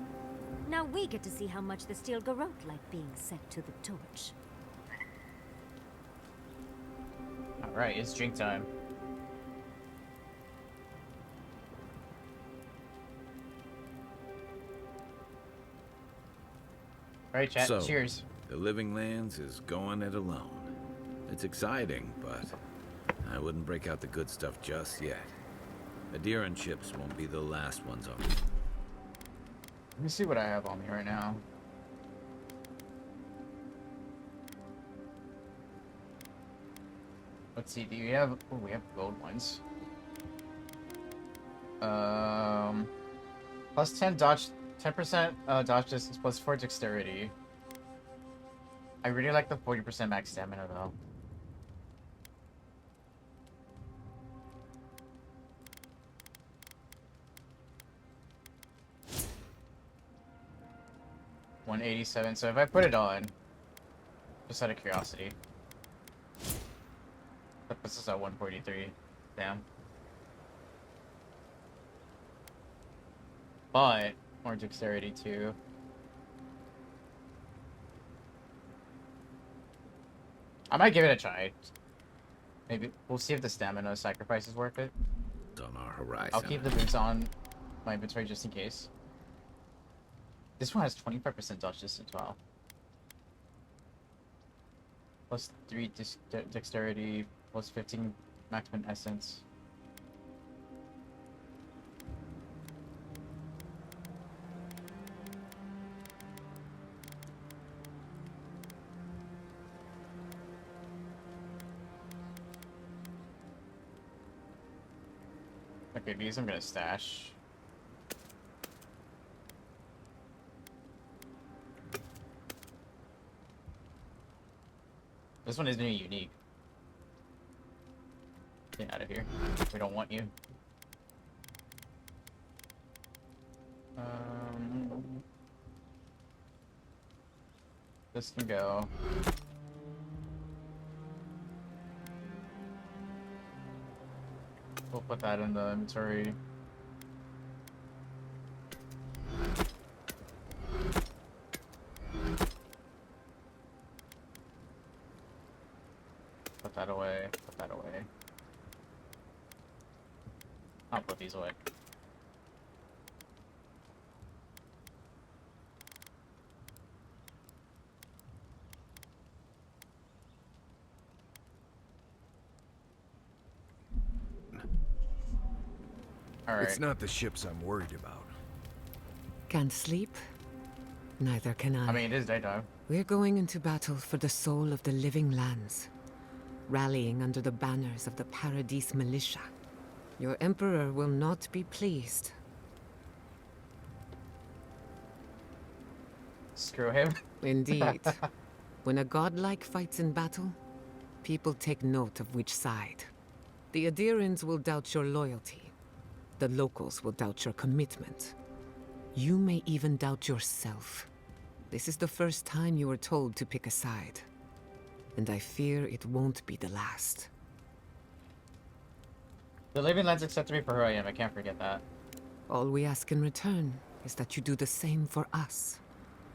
Speaker 8: Now we get to see how much the Steel Garrote like being set to the torch.
Speaker 1: Alright, it's drink time. Alright, chat,
Speaker 5: So,
Speaker 1: cheers.
Speaker 5: The Living Lands is going it alone. It's exciting, but I wouldn't break out the good stuff just yet. Adherent ships won't be the last ones on.
Speaker 1: Let me see what I have on me right now. Let's see, do you have... Oh, we have gold ones. Plus 10 dodge... 10% dodge distance, plus 4 dexterity. I really like the 40% max stamina, though. $187, so if I put it on, just out of curiosity, that puts us at 143. Damn. But more dexterity too. I might give it a try. Maybe we'll see if the stamina sacrifice is worth it.
Speaker 5: It's on our horizon.
Speaker 1: I'll keep the boots on my inventory just in case. This one has 25% dodge distance as well. Plus 3 dexterity, plus 15 maximum essence. Okay, these I'm gonna stash. This one isn't even unique. Get out of here. We don't want you. This can go. We'll put that in the inventory. Put that away. Put that away. I'll put these away. All right.
Speaker 7: It's not the ships I'm worried about.
Speaker 6: Can't sleep? Neither can I.
Speaker 1: I mean, it is daytime.
Speaker 6: We're going into battle for the soul of the living lands, rallying under the banners of the Paradise Militia. Your Emperor will not be pleased.
Speaker 1: Screw him.
Speaker 6: Indeed. When a godlike fights in battle, people take note of which side. The Adirans will doubt your loyalty. The locals will doubt your commitment. You may even doubt yourself. This is the first time you were told to pick a side. And I fear it won't be the last.
Speaker 1: The living lands accepted me for who I am. I can't forget that.
Speaker 6: All we ask in return is that you do the same for us.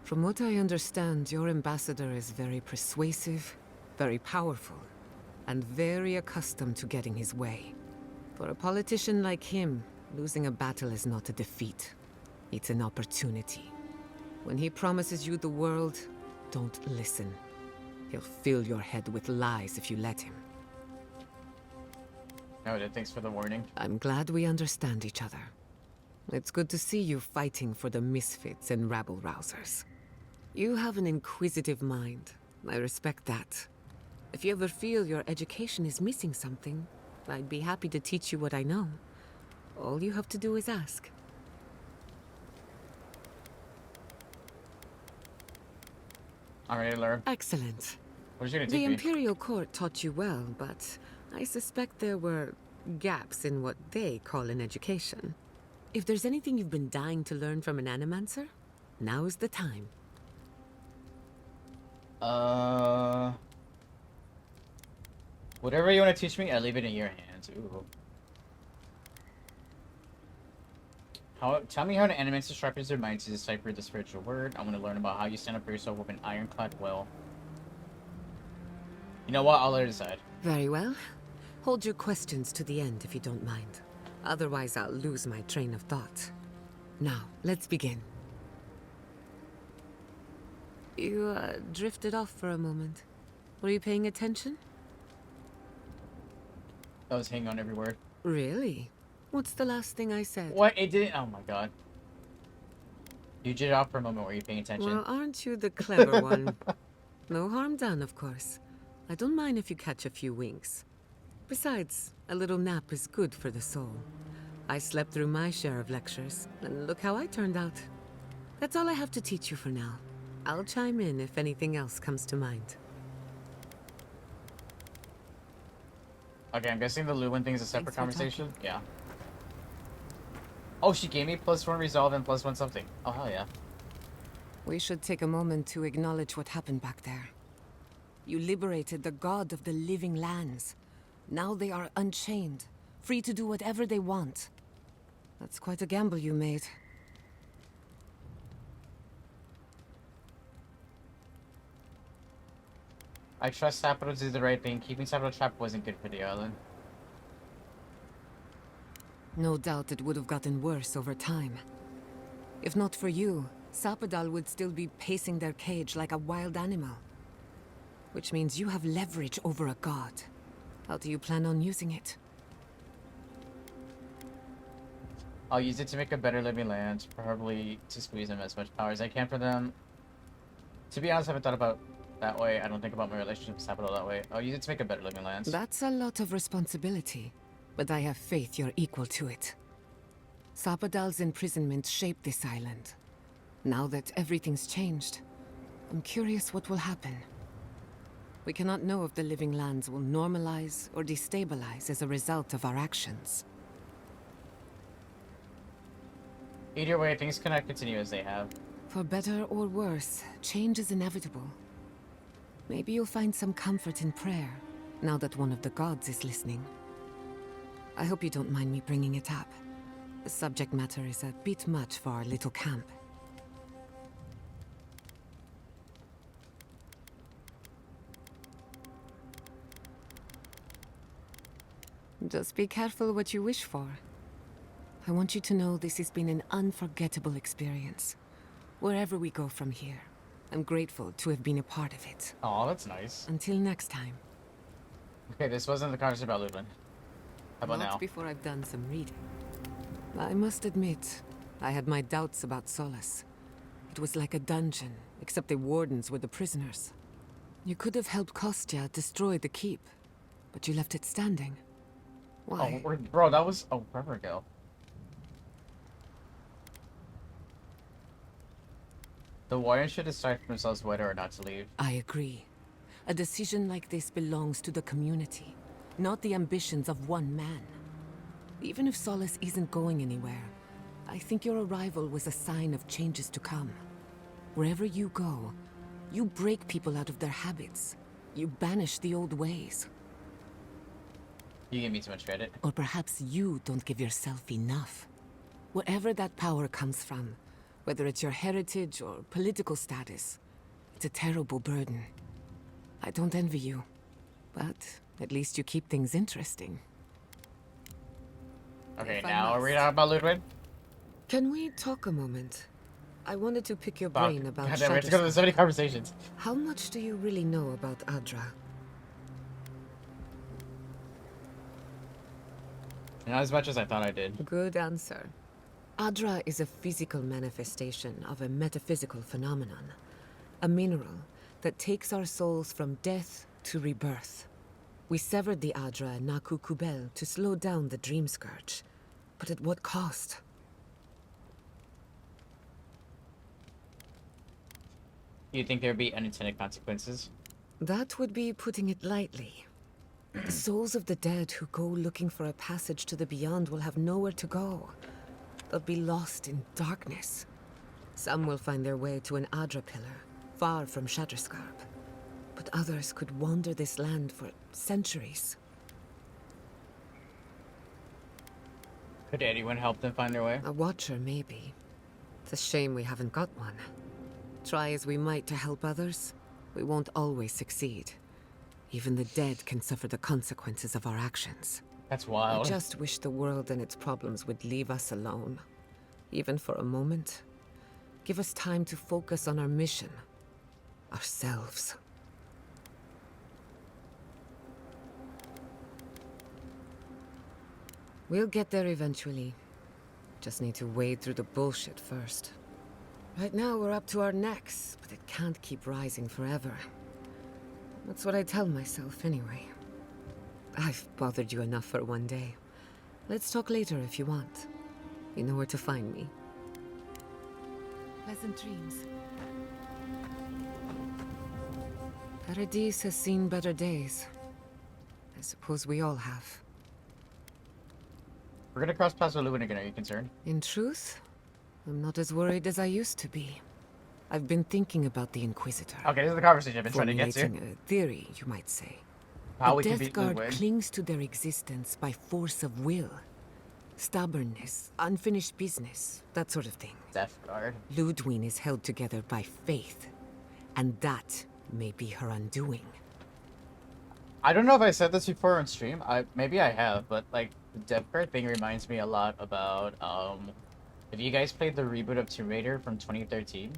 Speaker 6: From what I understand, your ambassador is very persuasive, very powerful, and very accustomed to getting his way. For a politician like him, losing a battle is not a defeat. It's an opportunity. When he promises you the world, don't listen. He'll fill your head with lies if you let him.
Speaker 1: Noted. Thanks for the warning.
Speaker 6: I'm glad we understand each other. It's good to see you fighting for the misfits and rabble-rousers. You have an inquisitive mind. I respect that. If you ever feel your education is missing something, I'd be happy to teach you what I know. All you have to do is ask.
Speaker 1: I'm ready to learn.
Speaker 6: Excellent.
Speaker 1: What are you gonna
Speaker 6: The
Speaker 1: teach me?
Speaker 6: Imperial Court taught you well, but I suspect there were gaps in what they call an education. If there's anything you've been dying to learn from an animancer, now is the time.
Speaker 1: Whatever you want to teach me, I leave it in your hands. Ooh. Tell me how an animancer sharpens their mind to decipher the spiritual word. I want to learn about how you stand up for yourself with an ironclad will. You know what? I'll let her decide.
Speaker 6: Very well. Hold your questions to the end if you don't mind. Otherwise, I'll lose my train of thought. Now, let's begin. You, drifted off for a moment. Were you paying attention?
Speaker 1: I was hanging on every word.
Speaker 6: Really? What's the last thing I said?
Speaker 1: What? It didn't. Oh my god. You jetted off for a moment. Were you paying attention?
Speaker 6: Well, aren't you the clever one? No harm done, of course. I don't mind if you catch a few winks. Besides, a little nap is good for the soul. I slept through my share of lectures, and look how I turned out. That's all I have to teach you for now. I'll chime in if anything else comes to mind.
Speaker 1: Okay, I'm guessing the Luwin thing is a separate
Speaker 6: Thanks for
Speaker 1: conversation? Yeah. Oh, she gave me +1 resolve and +1 something. Oh, hell yeah.
Speaker 6: We should take a moment to acknowledge what happened back there. You liberated the god of the living lands. Now they are unchained, free to do whatever they want. That's quite a gamble you made.
Speaker 1: I trust Sapporo did the right thing. Keeping Sapporo trapped wasn't good for the island.
Speaker 6: No doubt it would have gotten worse over time. If not for you, Sapadal would still be pacing their cage like a wild animal. Which means you have leverage over a god. How do you plan on using it?
Speaker 1: I'll use it to make a better living land, probably to squeeze them as much power as I can for them. To be honest, I haven't thought about that way. I don't think about my relationship with Sapporo that way. I'll use it to make a better living land.
Speaker 6: That's a lot of responsibility, but I have faith you're equal to it. Sapadal's imprisonment shaped this island. Now that everything's changed, I'm curious what will happen. We cannot know if the living lands will normalize or destabilize as a result of our actions.
Speaker 1: Either way, things cannot continue as they have.
Speaker 6: For better or worse, change is inevitable. Maybe you'll find some comfort in prayer, now that one of the gods is listening. I hope you don't mind me bringing it up. The subject matter is a bit much for our little camp. Just be careful what you wish for. I want you to know this has been an unforgettable experience. Wherever we go from here, I'm grateful to have been a part of it.
Speaker 1: Oh, that's nice.
Speaker 6: Until next time.
Speaker 1: Okay, this wasn't the conversation about Luwin. How about
Speaker 6: Not
Speaker 1: now?
Speaker 6: before I've done some reading. I must admit, I had my doubts about Solace. It was like a dungeon, except the wardens were the prisoners. You could have helped Kostya destroy the keep, but you left it standing. Why?
Speaker 1: Oh, bro, that was forever ago. The warriors should decide for themselves whether or not to leave.
Speaker 6: I agree. A decision like this belongs to the community, not the ambitions of one man. Even if Solace isn't going anywhere, I think your arrival was a sign of changes to come. Wherever you go, you break people out of their habits. You banish the old ways.
Speaker 1: You give me too much credit.
Speaker 6: Or perhaps you don't give yourself enough. Wherever that power comes from, whether it's your heritage or political status, it's a terrible burden. I don't envy you, but at least you keep things interesting.
Speaker 1: Okay, now are we talking about Ludwig?
Speaker 6: Can we talk a moment? I wanted to pick your brain about
Speaker 1: God damn, we have to go to so many conversations.
Speaker 6: How much do you really know about Adra?
Speaker 1: Not as much as I thought I did.
Speaker 6: Good answer. Adra is a physical manifestation of a metaphysical phenomenon. A mineral that takes our souls from death to rebirth. We severed the Adra and Naku Kubel to slow down the Dream Scourge. But at what cost?
Speaker 1: Do you think there would be unintended consequences?
Speaker 6: That would be putting it lightly. The souls of the dead who go looking for a passage to the beyond will have nowhere to go. They'll be lost in darkness. Some will find their way to an Adra pillar, far from Shatterscarp. But others could wander this land for centuries.
Speaker 1: Could anyone help them find their way?
Speaker 6: A watcher, maybe. It's a shame we haven't got one. Try as we might to help others, we won't always succeed. Even the dead can suffer the consequences of our actions.
Speaker 1: That's wild.
Speaker 6: I just wish the world and its problems would leave us alone. Even for a moment. Give us time to focus on our mission. Ourselves. We'll get there eventually. Just need to wade through the bullshit first. Right now we're up to our necks, but it can't keep rising forever. That's what I tell myself, anyway. I've bothered you enough for one day. Let's talk later if you want. You know where to find me. Pleasant dreams. Paradis has seen better days. I suppose we all have.
Speaker 1: We're gonna cross paths with Lewin again, are you concerned?
Speaker 6: In truth, I'm not as worried as I used to be. I've been thinking about the Inquisitor.
Speaker 1: Okay, this is the conversation I've been trying to get to.
Speaker 6: Formulating a theory, you might say.
Speaker 1: How
Speaker 6: the
Speaker 1: we can
Speaker 6: Death
Speaker 1: beat
Speaker 6: Guard
Speaker 1: Ludwig.
Speaker 6: clings to their existence by force of will. Stubbornness, unfinished business, that sort of thing.
Speaker 1: Death Guard.
Speaker 6: Ludwig is held together by faith. And that may be her undoing.
Speaker 1: I don't know if I said this before on stream. Maybe I have, but like the Death Guard thing reminds me a lot about have you guys played the reboot of Tomb Raider from 2013?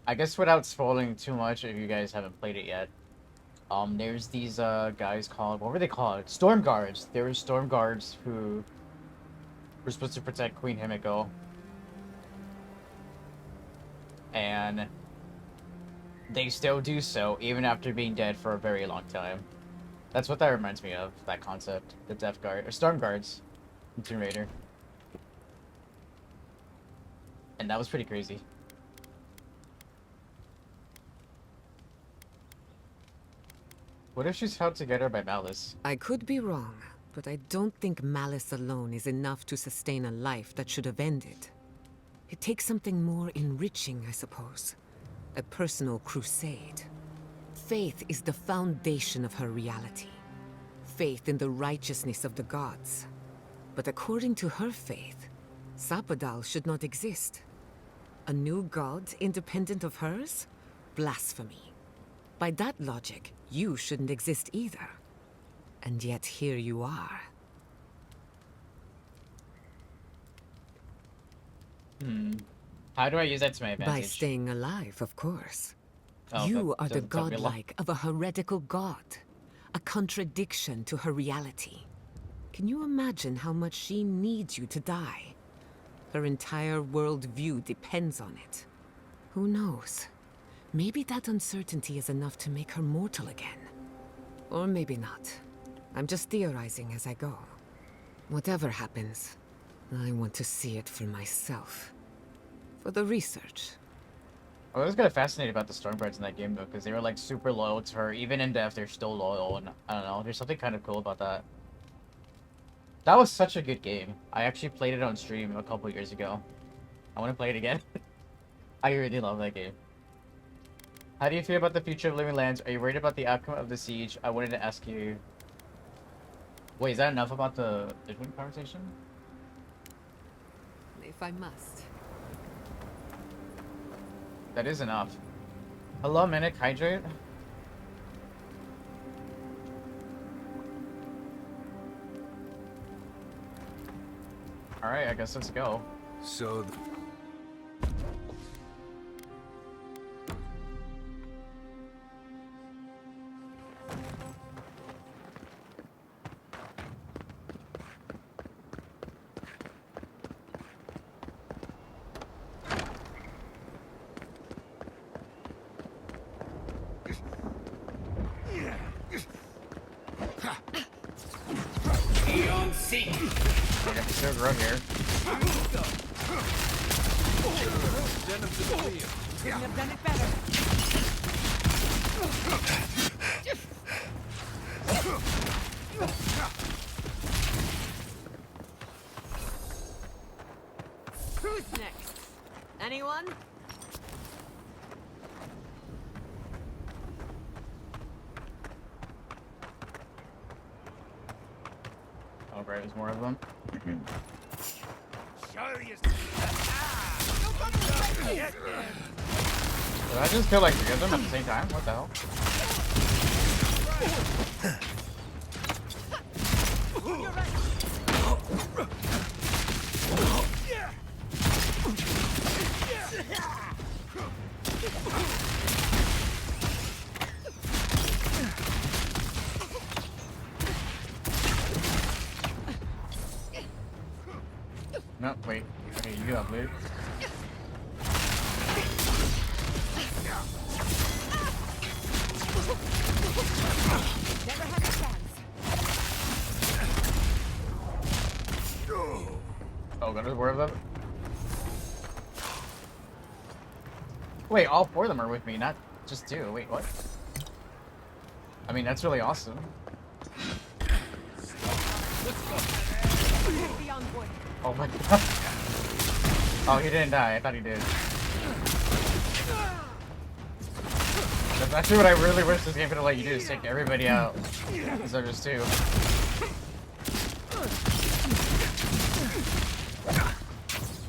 Speaker 1: I guess without spoiling too much if you guys haven't played it yet. There's these guys called, what were they called? Storm Guards. There were Storm Guards who were supposed to protect Queen Himiko. And they still do so, even after being dead for a very long time. That's what that reminds me of, that concept. The Death Guard, or Storm Guards in Tomb Raider. And that was pretty crazy. What if she's held together by malice?
Speaker 6: I could be wrong, but I don't think malice alone is enough to sustain a life that should have ended. It takes something more enriching, I suppose. A personal crusade. Faith is the foundation of her reality. Faith in the righteousness of the gods. But according to her faith, Sapadal should not exist. A new god independent of hers? Blasphemy. By that logic, you shouldn't exist either. And yet here you are.
Speaker 1: How do I use that to my advantage?
Speaker 6: By staying alive, of course.
Speaker 1: Oh,
Speaker 6: You
Speaker 1: that
Speaker 6: are the
Speaker 1: doesn't tell me a lot.
Speaker 6: godlike of a heretical god. A contradiction to her reality. Can you imagine how much she needs you to die? Her entire worldview depends on it. Who knows? Maybe that uncertainty is enough to make her mortal again. Or maybe not. I'm just theorizing as I go. Whatever happens, I want to see it for myself. For the research.
Speaker 1: I was kind of fascinated about the Stormbreads in that game, though, because they were, like, super loyal to her. Even in death, they're still loyal, and I don't know, there's something kind of cool about that. That was such a good game. I actually played it on stream a couple years ago. I want to play it again. I really love that game. How do you feel about the future of Living Lands? Are you worried about the outcome of the siege? I wanted to ask you... Wait, is that enough about the Edwin conversation?
Speaker 6: If I must.
Speaker 1: That is enough. Hello, Mimic. Hydrate. Alright, I guess let's go.
Speaker 3: So...
Speaker 1: Still grow here.
Speaker 11: Couldn't have done it better.
Speaker 6: Who's next? Anyone?
Speaker 1: Oh, right, there's more of them. Did I just kill like 3 of them at the same time? What the hell? No, wait. Okay, you have loot.
Speaker 11: Never had a chance.
Speaker 1: Oh, there's more of them? Wait, all 4 of them are with me, not just 2. Wait, what? I mean, that's really awesome. Oh my god. Oh, he didn't die. I thought he did. That's actually what I really wish this game could let you do, is take everybody out. So just 2.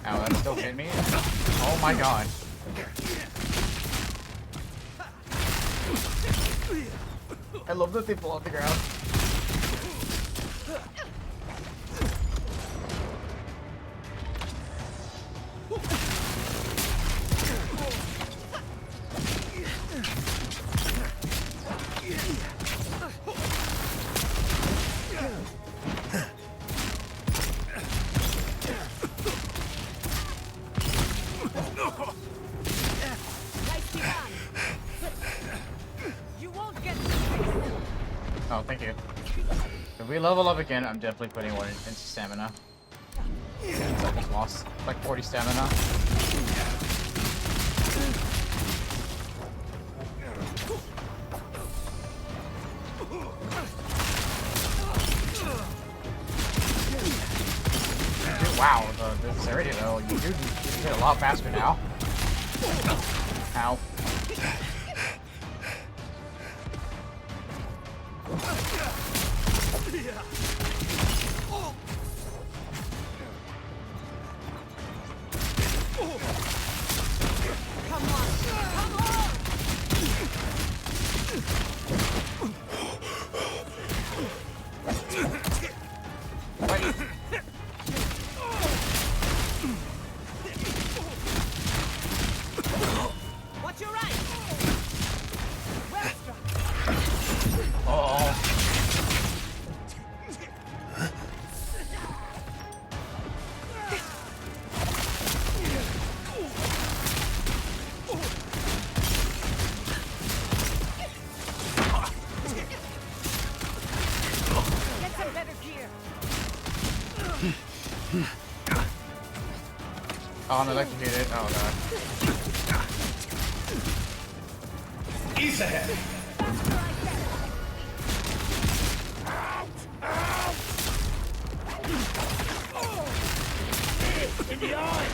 Speaker 1: Ow, that still hit me? Oh my god. I love that they fall off the ground. Oh, thank you. If we level up again, I'm definitely putting one into stamina. Since I just lost like 40 stamina. Dude, wow, the dexterity though, you do get a lot faster now. Ow.
Speaker 11: Watch your right. Well struck.
Speaker 1: Oh. Oh, I'm electrocuted. Oh god.
Speaker 4: Ease ahead. In the eye.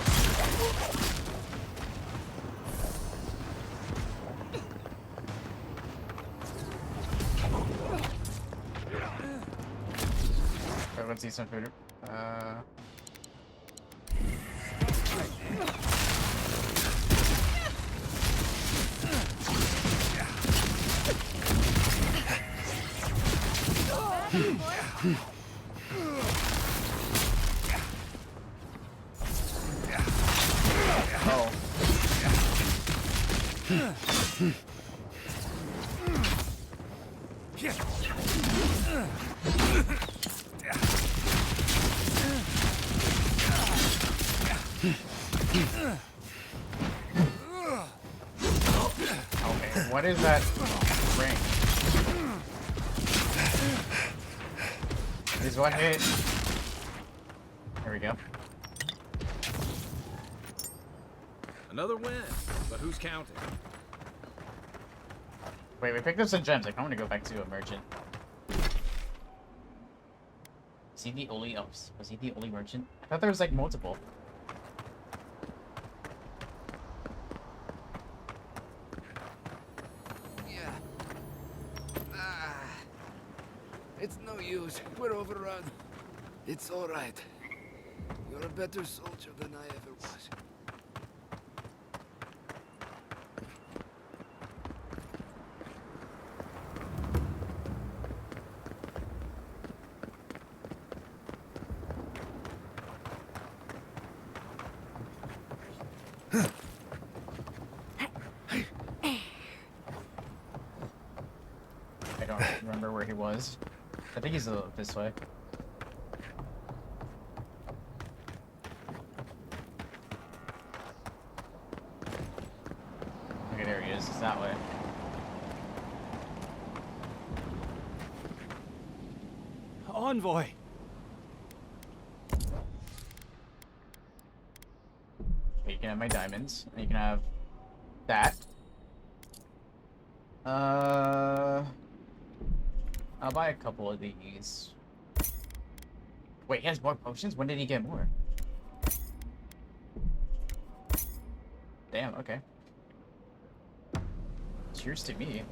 Speaker 1: Okay, let's see some food. Oh. Okay, what is that ring? Is one hit. There we go.
Speaker 5: Another win, but who's counting?
Speaker 1: Wait, we picked up some gems. Like, I want to go back to a merchant. Is he the only? Oh, was he the only merchant? I thought there was like multiple.
Speaker 3: It's no use. We're overrun. It's all right. You're a better soldier than I ever was.
Speaker 1: I don't remember where he was. I think he's this way. Okay, there he is. It's that way.
Speaker 9: Envoy.
Speaker 1: Okay, you can have my diamonds. And you can have that. I'll buy a couple of these. Wait, he has more potions? When did he get more? Damn, okay. Cheers to me.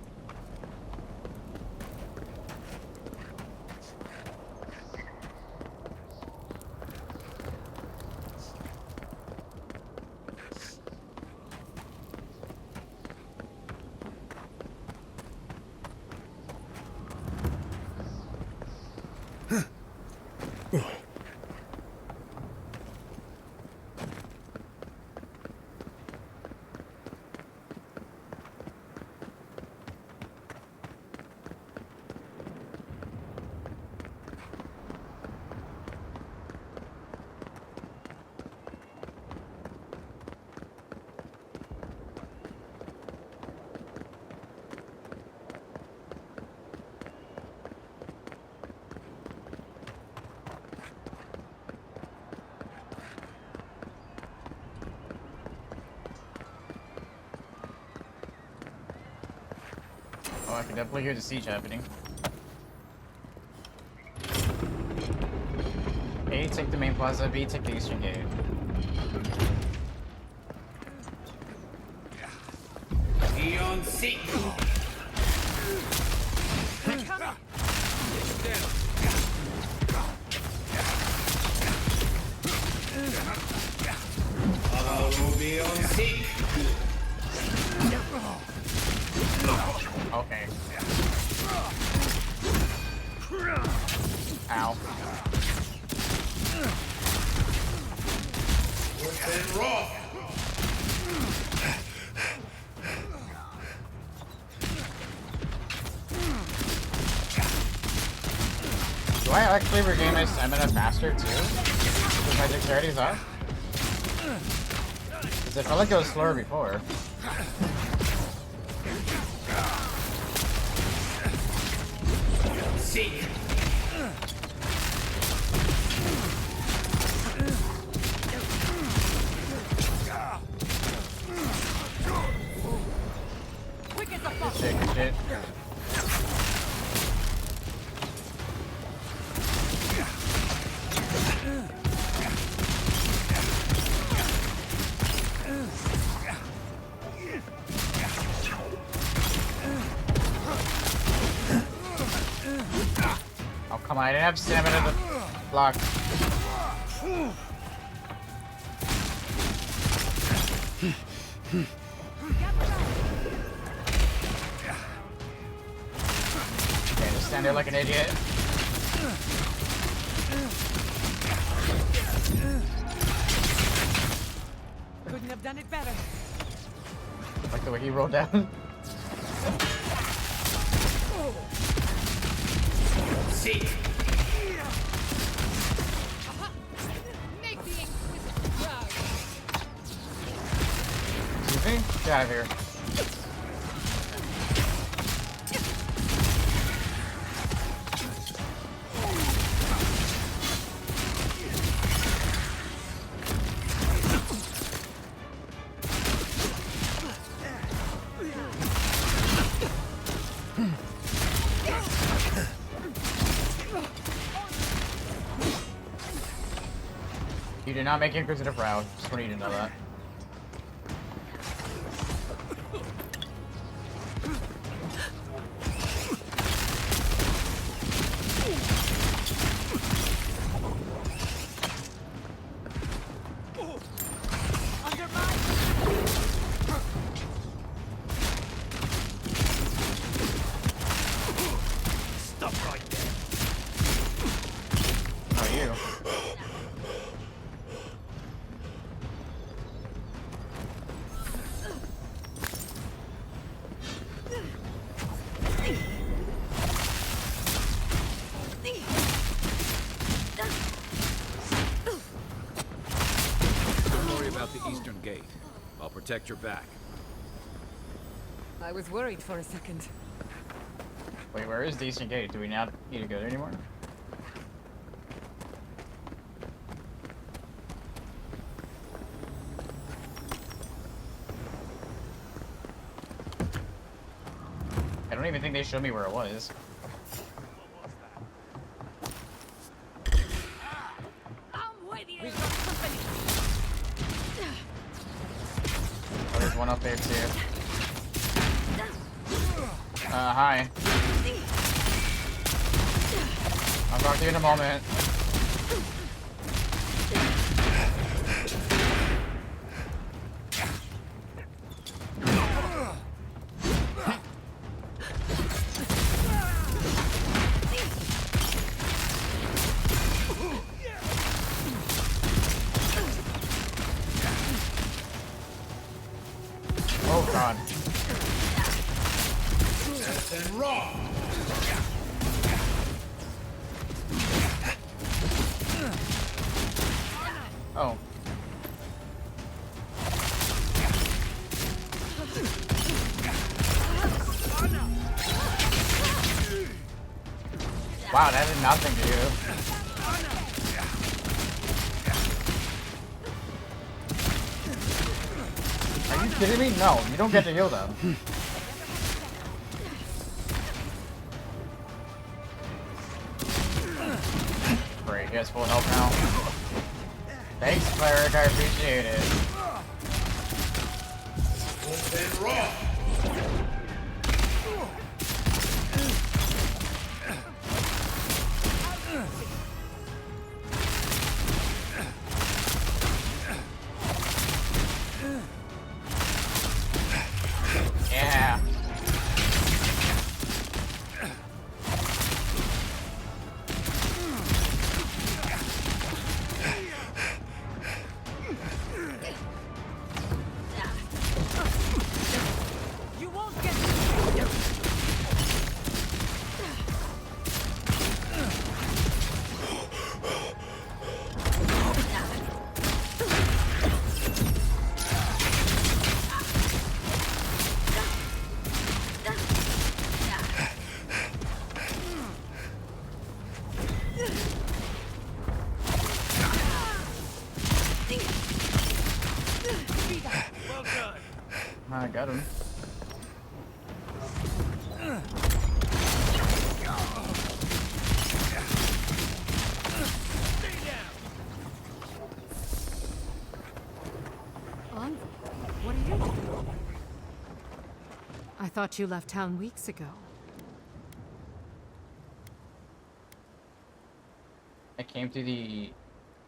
Speaker 1: Oh, I can definitely hear the siege happening. A, take the main plaza. B, take the eastern gate.
Speaker 4: Eon Seek. Eon Seek.
Speaker 1: Okay. Ow.
Speaker 4: What's wrong?
Speaker 1: Do I actually regain my stamina faster too? Because my dexterity's up? Because it felt like it was slower before.
Speaker 4: Seek.
Speaker 1: mind. I didn't have stamina to block. Okay, just stand there like an idiot.
Speaker 6: Couldn't have done it better.
Speaker 1: Like the way he rolled down.
Speaker 4: Seek.
Speaker 14: Make the Inquisitor proud.
Speaker 1: Excuse me? Get out of here. You did not make Inquisitor proud. Just want you to know that.
Speaker 9: Stop right there.
Speaker 1: How are you?
Speaker 5: Don't worry about the eastern gate. I'll protect your back.
Speaker 6: I was worried for a second.
Speaker 1: Wait, where is the Eastern Gate? Do we not need to go there anymore? I don't even think they showed me where it was. Oh, there's one up there too. Hi. I'll talk to you in a moment. Oh god.
Speaker 4: And raw.
Speaker 1: Oh. Wow, that did nothing to you. Are you kidding me? No, you don't get to heal them. Great, he has full health now. Thanks, cleric, I appreciate it.
Speaker 4: And raw.
Speaker 1: Yeah.
Speaker 6: You won't get
Speaker 9: Well done.
Speaker 1: I got him.
Speaker 14: What are you doing? I thought you left town weeks ago.
Speaker 1: came through the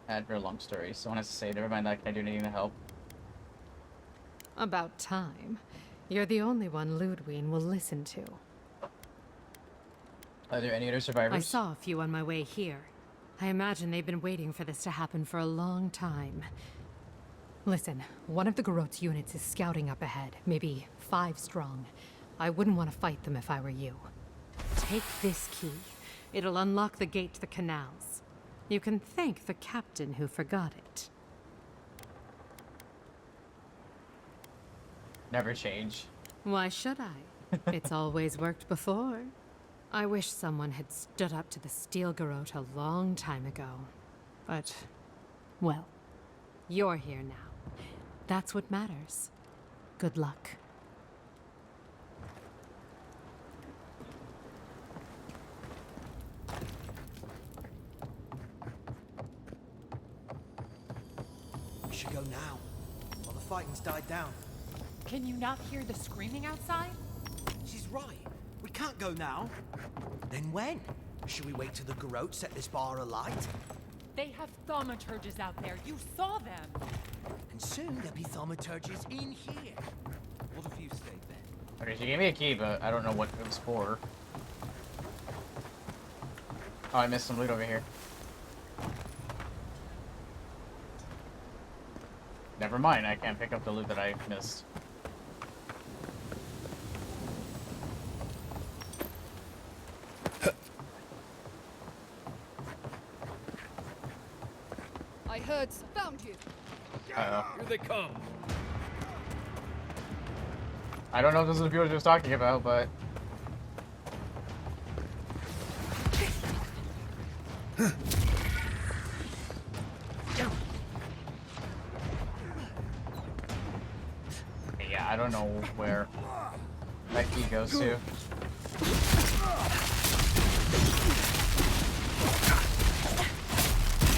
Speaker 1: ad for a long story. Someone has to say, never mind that, can I do anything to help?
Speaker 14: About time. You're the only one Ludwig will listen to.
Speaker 1: Are there any other survivors?
Speaker 14: I saw a few on my way here. I imagine they've been waiting for this to happen for a long time. Listen, one of the Garot's units is scouting up ahead, maybe 5 strong. I wouldn't want to fight them if I were you. Take this key. It'll unlock the gate to the canals. You can thank the captain who forgot it.
Speaker 1: Never change.
Speaker 14: Why should I? It's always worked before. I wish someone had stood up to the Steel Garot a long time ago. But, well, you're here now. That's what matters. Good luck.
Speaker 15: We should go now, while the fighting's died down.
Speaker 16: Can you not hear the screaming outside?
Speaker 15: She's right. We can't go now. Then when? Should we wait till the Garot set this bar alight?
Speaker 16: They have thaumaturges out there. You saw them.
Speaker 15: And soon there'll be thaumaturges in here. What if you stayed there?
Speaker 1: Okay, she gave me a key, but I don't know what it was for. Oh, I missed some loot over here. Never mind, I can't pick up the loot that I missed.
Speaker 14: I heard found you.
Speaker 1: Uh-oh.
Speaker 13: Here they come.
Speaker 1: I don't know if this is the people just talking about, but... yeah, I don't know where that key goes to.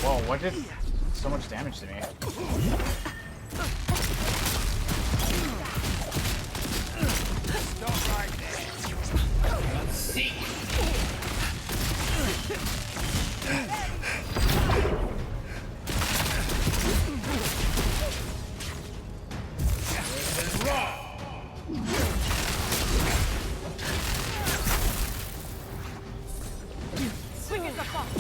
Speaker 1: Whoa, what did so much damage to me?
Speaker 4: Stop right there. Let's see.
Speaker 16: Quick as a fox.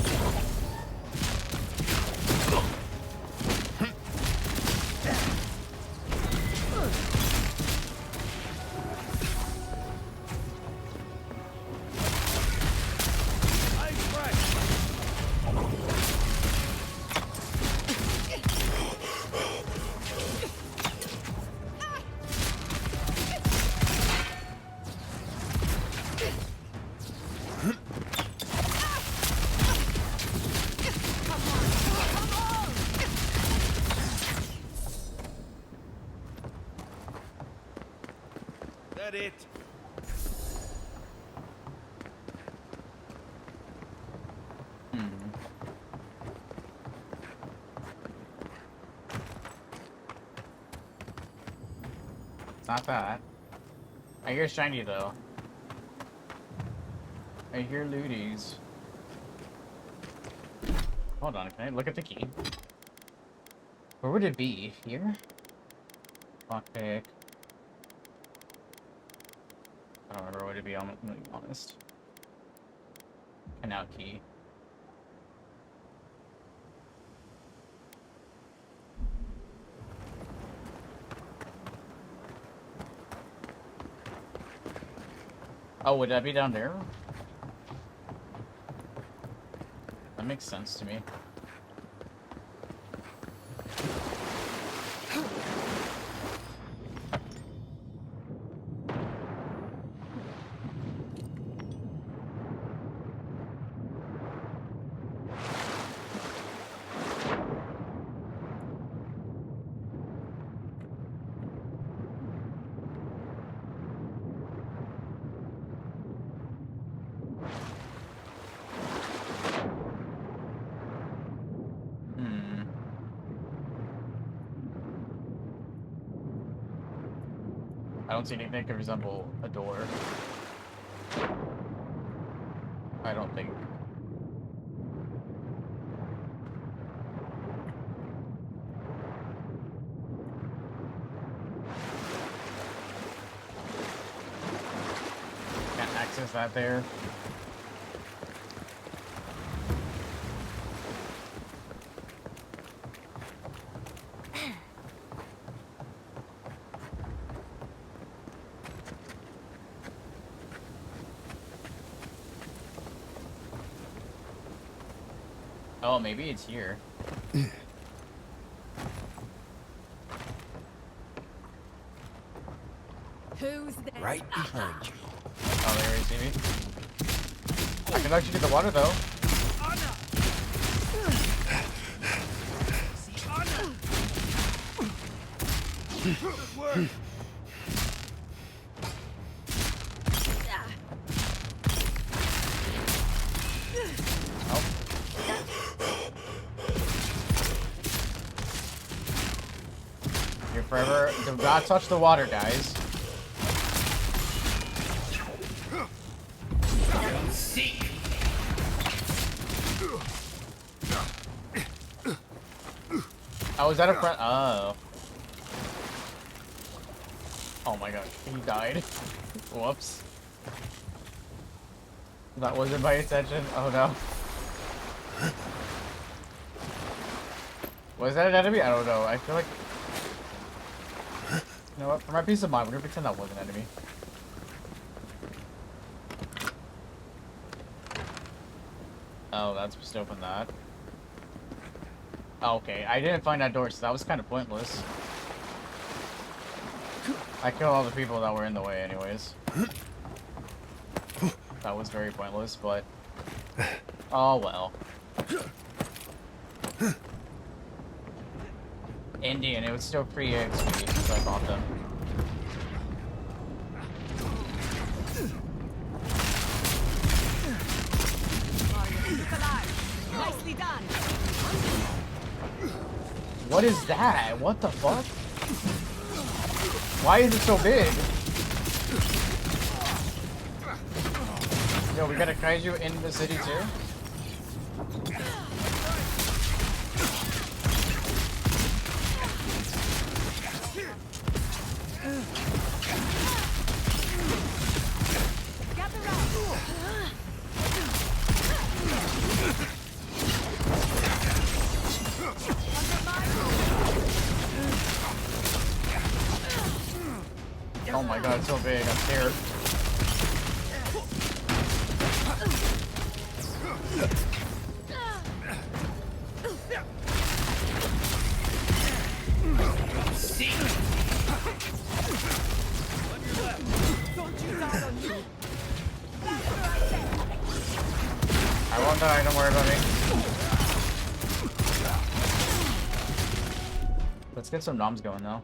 Speaker 9: That it?
Speaker 1: It's not that. I hear shiny though. I hear looties. Hold on, can I look at the key? Where would it be? Here? Lockpick. I don't remember what it'd be, I'm gonna be honest. Canal key. Oh, would that be down there? That makes sense to me. I don't see anything that could resemble a door. I don't think. Is that there? Oh, maybe it's here.
Speaker 10: Who's there?
Speaker 15: Right behind you.
Speaker 1: Oh, there he is, maybe. I can actually get the water though.
Speaker 9: Good work.
Speaker 1: You're forever. Do not touch the water, guys.
Speaker 4: Seek.
Speaker 1: Oh, is that a friend? Oh. Oh my god, he died. Whoops. That wasn't my intention. Oh no. Was that an enemy? I don't know. I feel like... You know what? For my peace of mind, we're gonna pretend that was an enemy. Oh, that's supposed to open that. Oh, okay, I didn't find that door, so that was kind of pointless. I killed all the people that were in the way anyways. That was very pointless, but... Oh well. Indian, it was still free XP since I bought them.
Speaker 10: Nicely done.
Speaker 1: What is that? What the fuck? Why is it so big? Yo, we got a kaiju in the city too? Oh my god, it's so big, I'm scared. I want that item, worry about me. Let's get some noms going though.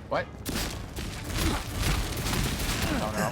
Speaker 1: What? Oh no.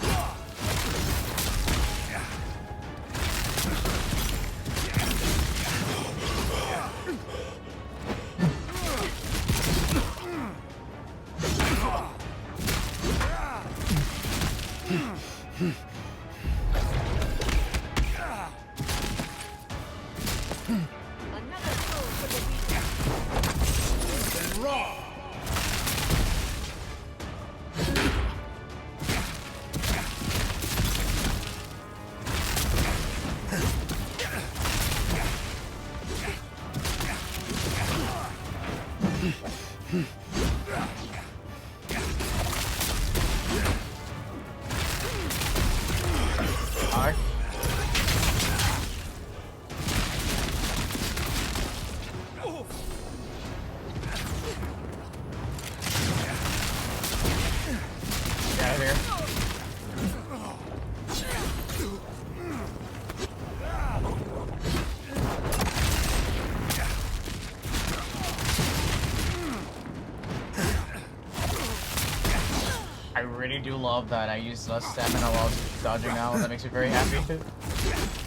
Speaker 1: I really do love that I use less stamina while dodging now. That makes me very happy.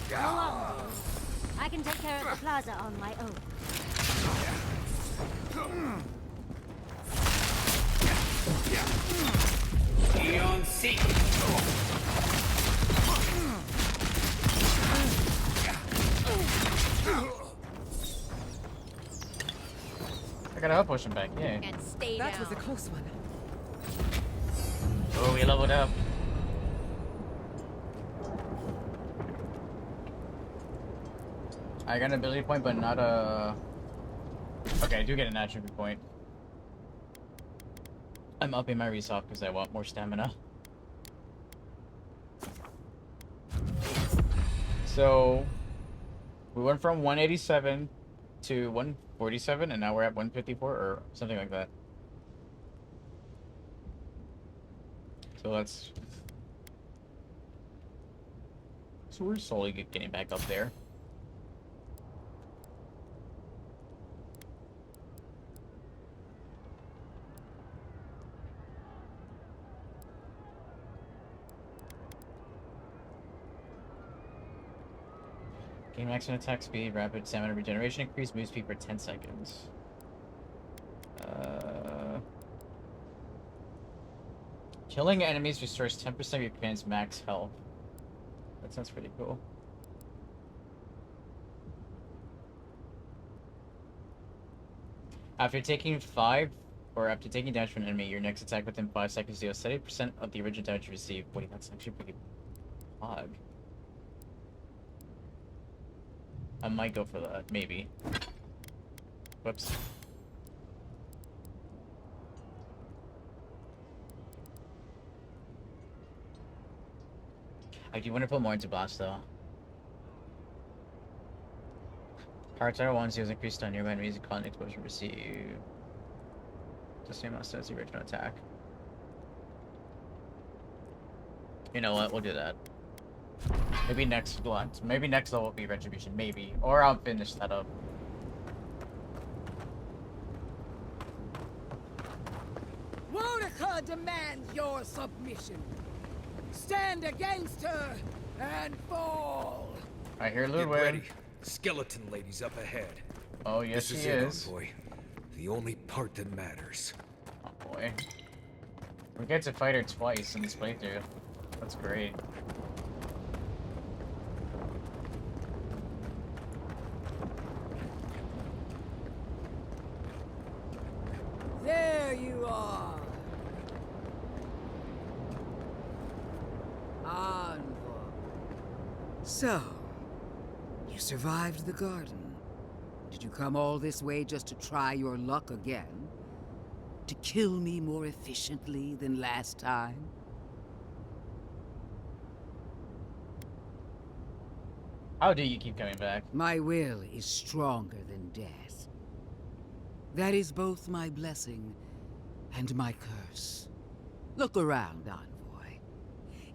Speaker 8: Go on, dude. I can take care of the plaza on my own.
Speaker 4: Beyond seek.
Speaker 1: I got a health potion back, yay.
Speaker 10: And stay
Speaker 6: That
Speaker 10: down.
Speaker 6: was a close one.
Speaker 1: Oh, we leveled up. I got an ability point, but not a... Okay, I do get an attribute point. I'm upping my resolve because I want more stamina. So, we went from 187 to 147, and now we're at 154, or something like that. So that's... So we're slowly getting back up there. Gain maximum attack speed, rapid stamina regeneration increase, move speed for 10 seconds. Killing enemies restores 10% of your opponent's max health. That sounds pretty cool. After taking 5, or after taking damage from an enemy, your next attack within 5 seconds deals 70% of the original damage you received. Wait, that's actually pretty hard. I might go for that, maybe. Whoops. I do want to put more into blast though. Power Tower 1 deals increased on nearby enemies and con exposure receive the same amount as the original attack. You know what? We'll do that. Maybe next blunt. Maybe next level will be retribution. Maybe. Or I'll finish that up.
Speaker 17: Wodeca demands your submission. Stand against her and fall.
Speaker 1: I hear
Speaker 7: Get
Speaker 1: Ludwig.
Speaker 7: ready. The skeleton lady's up ahead.
Speaker 1: Oh, yes,
Speaker 7: this
Speaker 1: she
Speaker 7: is.
Speaker 1: is.
Speaker 7: Envoy. The only part that matters.
Speaker 1: Oh boy. We get to fight her twice in this playthrough. That's great.
Speaker 17: There you are. Envoy. So, you survived the garden. Did you come all this way just to try your luck again? To kill me more efficiently than last time?
Speaker 1: How do you keep coming back?
Speaker 17: My will is stronger than death. That is both my blessing and my curse. Look around, Envoy.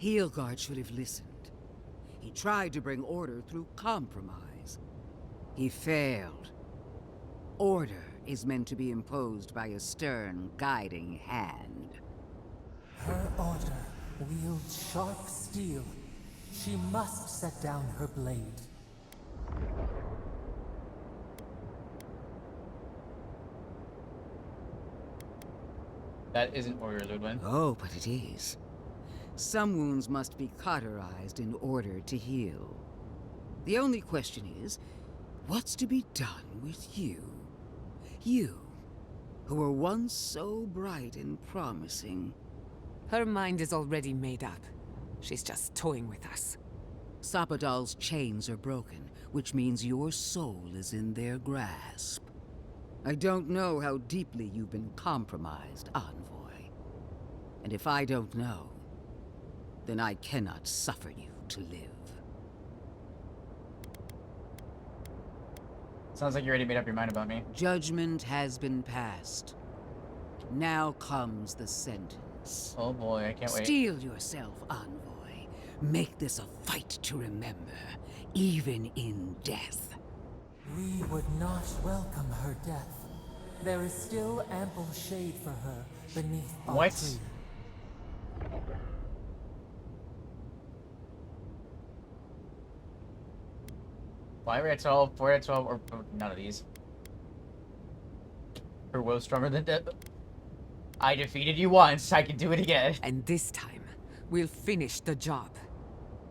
Speaker 17: Heelguard should have listened. He tried to bring order through compromise. He failed. Order is meant to be imposed by a stern, guiding hand.
Speaker 2: Her order wields sharp steel. She must set down her blade.
Speaker 1: That isn't Warrior Ludwig.
Speaker 17: Oh, but it is. Some wounds must be cauterized in order to heal. The only question is, what's to be done with you? You, who were once so bright and promising.
Speaker 6: Her mind is already made up. She's just toying with us.
Speaker 17: Sapadal's chains are broken, which means your soul is in their grasp. I don't know how deeply you've been compromised, Envoy. And if I don't know, then I cannot suffer you to live.
Speaker 1: Sounds like you already made up your mind about me.
Speaker 17: Judgment has been passed. Now comes the sentence.
Speaker 1: Oh boy, I can't wait.
Speaker 17: Steel yourself, Envoy. Make this a fight to remember, even in death.
Speaker 2: We would not welcome her death. There is still ample shade for her beneath our
Speaker 1: What?
Speaker 2: tree.
Speaker 1: Why are we at 12? 4 at 12, or none of these? Her will stronger than death. I defeated you once, I can do it again.
Speaker 6: And this time, we'll finish the job.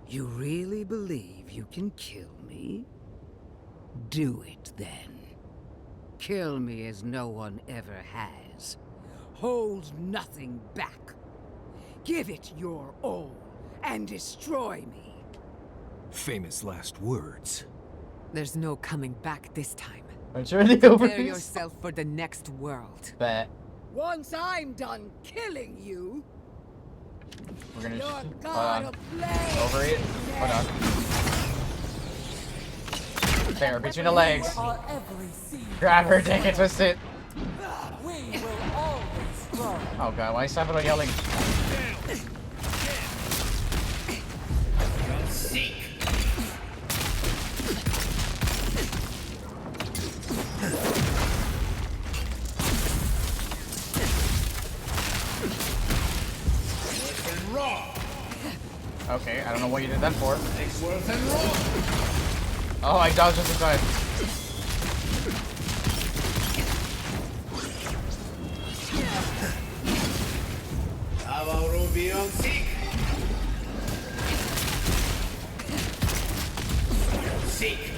Speaker 17: You really believe you can kill me? Do it then. Kill me as no one ever has. Hold nothing back. Give it your all and destroy me.
Speaker 7: Famous last words.
Speaker 6: There's no coming back this time.
Speaker 1: I'm sure they
Speaker 6: Prepare yourself for the next world.
Speaker 1: Bet.
Speaker 17: Once I'm done killing you,
Speaker 1: We're gonna
Speaker 17: you're
Speaker 1: just
Speaker 17: gonna play.
Speaker 1: over it. Hold on. There, between the legs. Grab her, take it, twist it. Oh god, why is Sabado yelling?
Speaker 4: Seek.
Speaker 1: Okay, I don't know what you did that for.
Speaker 4: Worth and raw.
Speaker 1: Oh, I dodged just in time.
Speaker 4: Avowed beyond seek. Seek.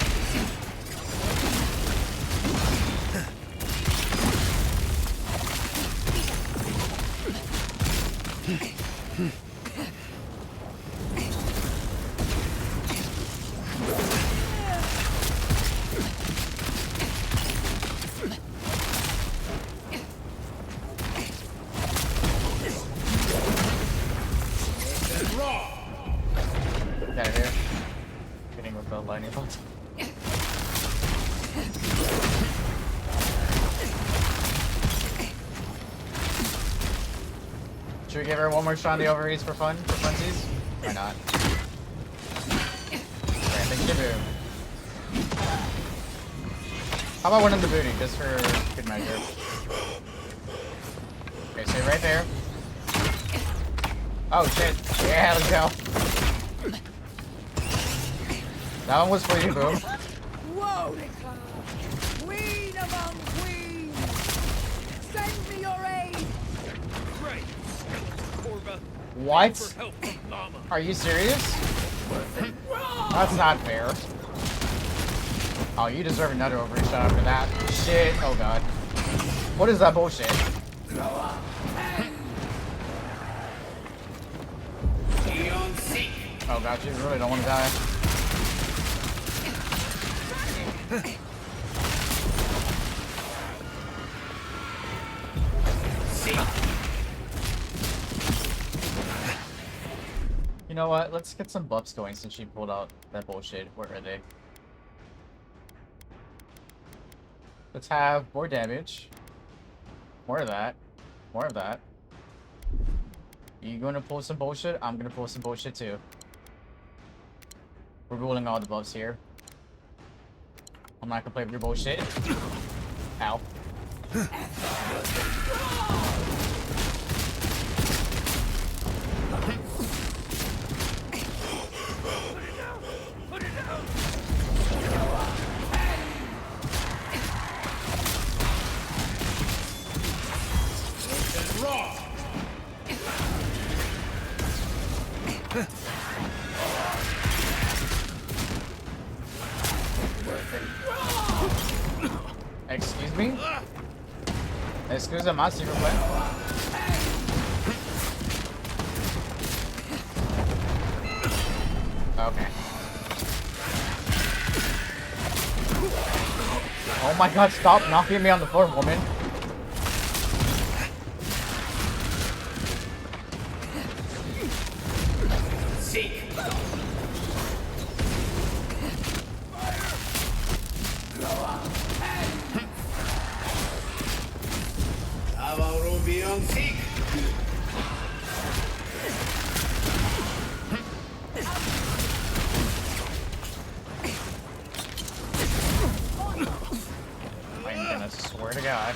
Speaker 1: Get out of here. Getting with the lightning bolt. Should we give her one more shot on the ovaries for fun? For funsies? Why not? Okay, thank you, boom. How about one in the booty, just for good measure? Okay, stay right there. Oh shit. Yeah, let's go. That one was for you, boom.
Speaker 17: Wonica, queen among queens, send me your aid.
Speaker 4: Great. Corva.
Speaker 1: What?
Speaker 4: For help from Llama.
Speaker 1: Are you serious? That's not fair. Oh, you deserve another ovary shot after that. Shit. Oh god. What is that bullshit?
Speaker 4: Beyond seek.
Speaker 1: Oh god, you really don't want to die. You know what? Let's get some buffs going since she pulled out that bullshit. Where are they? Let's have more damage. More of that. More of that. You gonna pull some bullshit? I'm gonna pull some bullshit too. We're ruling all the buffs here. I'm not gonna play with your bullshit. Ow. Excuse me? Excuse-moi, s'il vous plaît. Okay. Oh my god, stop knocking me on the floor, woman.
Speaker 4: Seek. Avowed beyond seek.
Speaker 1: I'm gonna swear to God.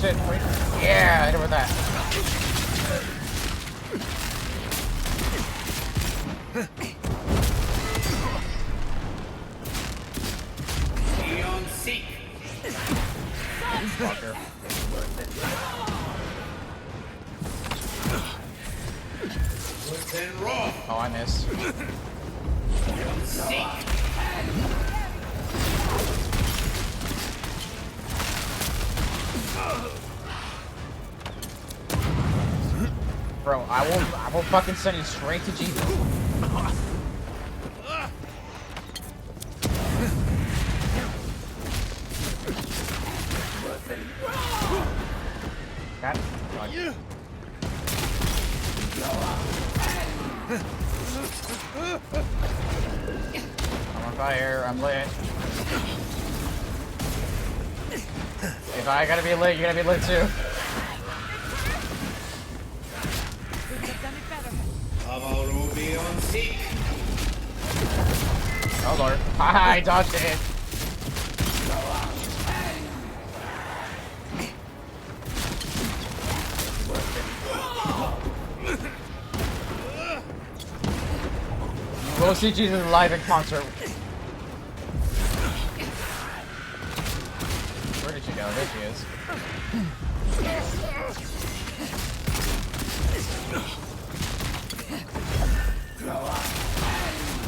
Speaker 1: shit. Wait. Yeah, hit her with that.
Speaker 4: Beyond seek.
Speaker 1: Fucker.
Speaker 4: Within raw.
Speaker 1: Oh, I missed.
Speaker 4: Beyond seek.
Speaker 1: Bro, I will fucking send you straight to Jesus. God. I'm on fire, I'm lit. If I gotta be lit, you gotta be lit too.
Speaker 4: Avowed beyond seek.
Speaker 1: Oh lord. I dodged it. We'll see Jesus live in concert. Where did she go? There she is.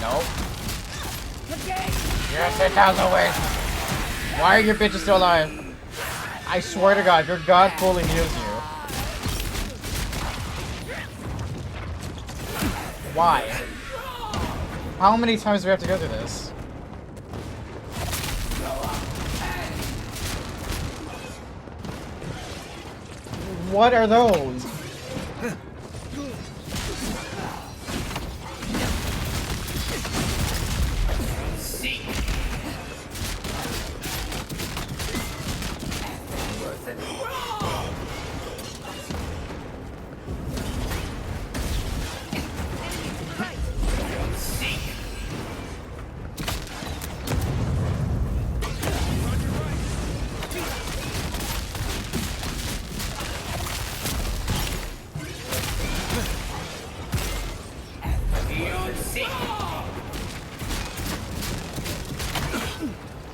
Speaker 1: Nope. You're 10,000 away. Why are your bitches still alive? I swear to God, your God fully heals you. Why? How many times do we have to go through this? What are those?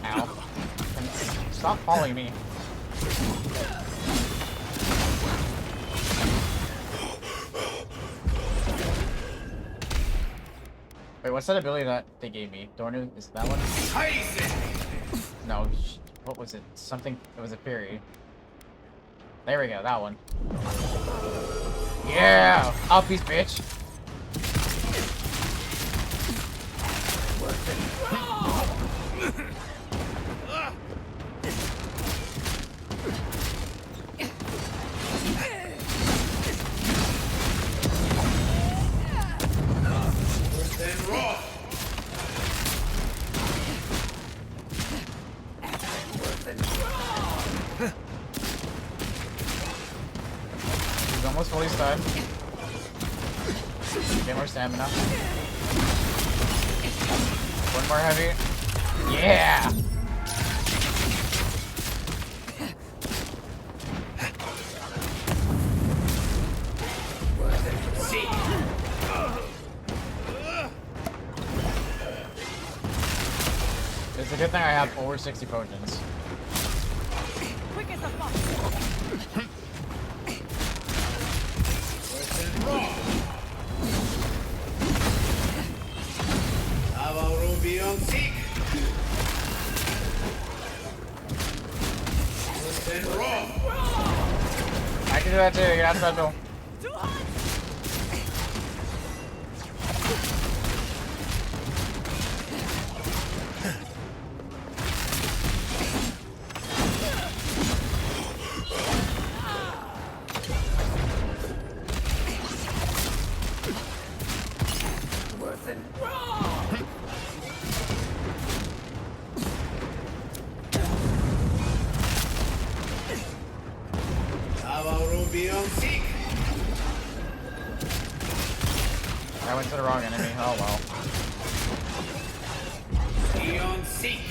Speaker 1: Ow. Stop following me. Wait, what's that ability that they gave me? Dornu? Is it that one? No, what was it? Something, it was a fairy. There we go, that one. Yeah! Uppies, bitch! He's almost fully stunned. Get more stamina. One more heavy. Yeah! It's a good thing I have over 60 potions.
Speaker 16: Quick as a fox.
Speaker 4: Avowed beyond seek. Within raw.
Speaker 1: I can do that too, you're not special.
Speaker 4: Avowed beyond seek.
Speaker 1: I went to the wrong enemy, oh well.
Speaker 4: Beyond seek.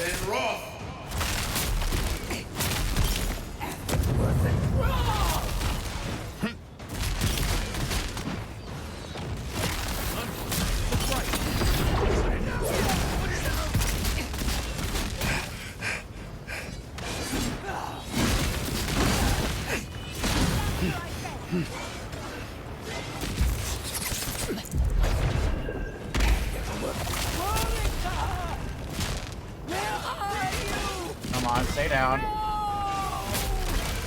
Speaker 4: Then Roth!
Speaker 1: Come on, stay down.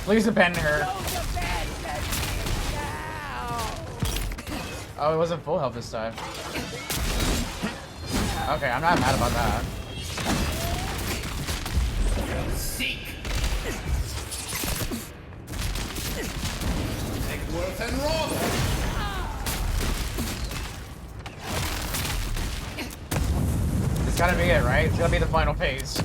Speaker 1: Please abandon her. Oh, it wasn't full health this time. Okay, I'm not mad about that.
Speaker 4: Seek! Egworth and Roth!
Speaker 1: It's gotta be it, right? It's gotta be the final phase.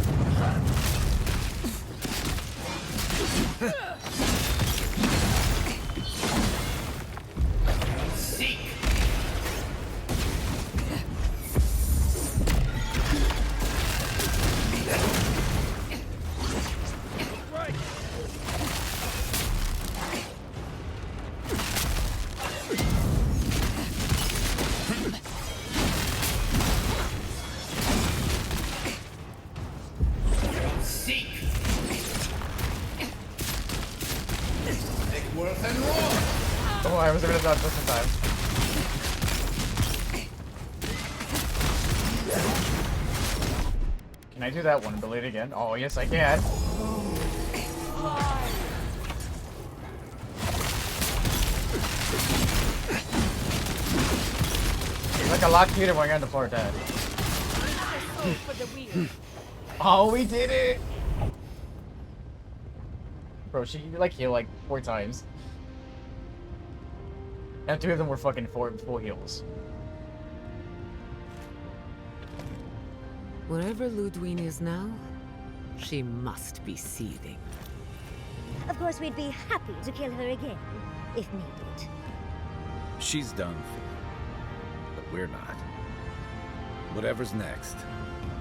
Speaker 4: Seek! Seek! Egworth and Roth!
Speaker 1: Oh, I was able to dodge just in time. Can I do that one and delete again? Oh, yes, I can. It's like a lot cuter when you're on the floor dead. Oh, we did it! Bro, she like healed like 4 times. And 2 of them were fucking full heals.
Speaker 6: Wherever Ludwig is now, she must be seething.
Speaker 8: Of course, we'd be happy to kill her again, if needed.
Speaker 5: She's done for, but we're not. Whatever's next,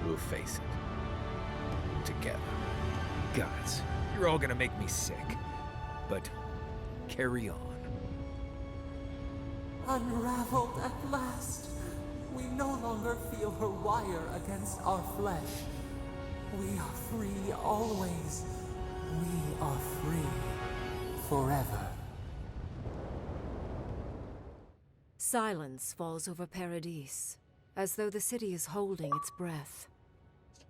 Speaker 5: we'll face it. Together.
Speaker 7: Guys, you're all gonna make me sick. But carry on.
Speaker 2: Unraveled at last. We no longer feel her wire against our flesh. We are free always. We are free forever.
Speaker 10: Silence falls over Paradise, as though the city is holding its breath.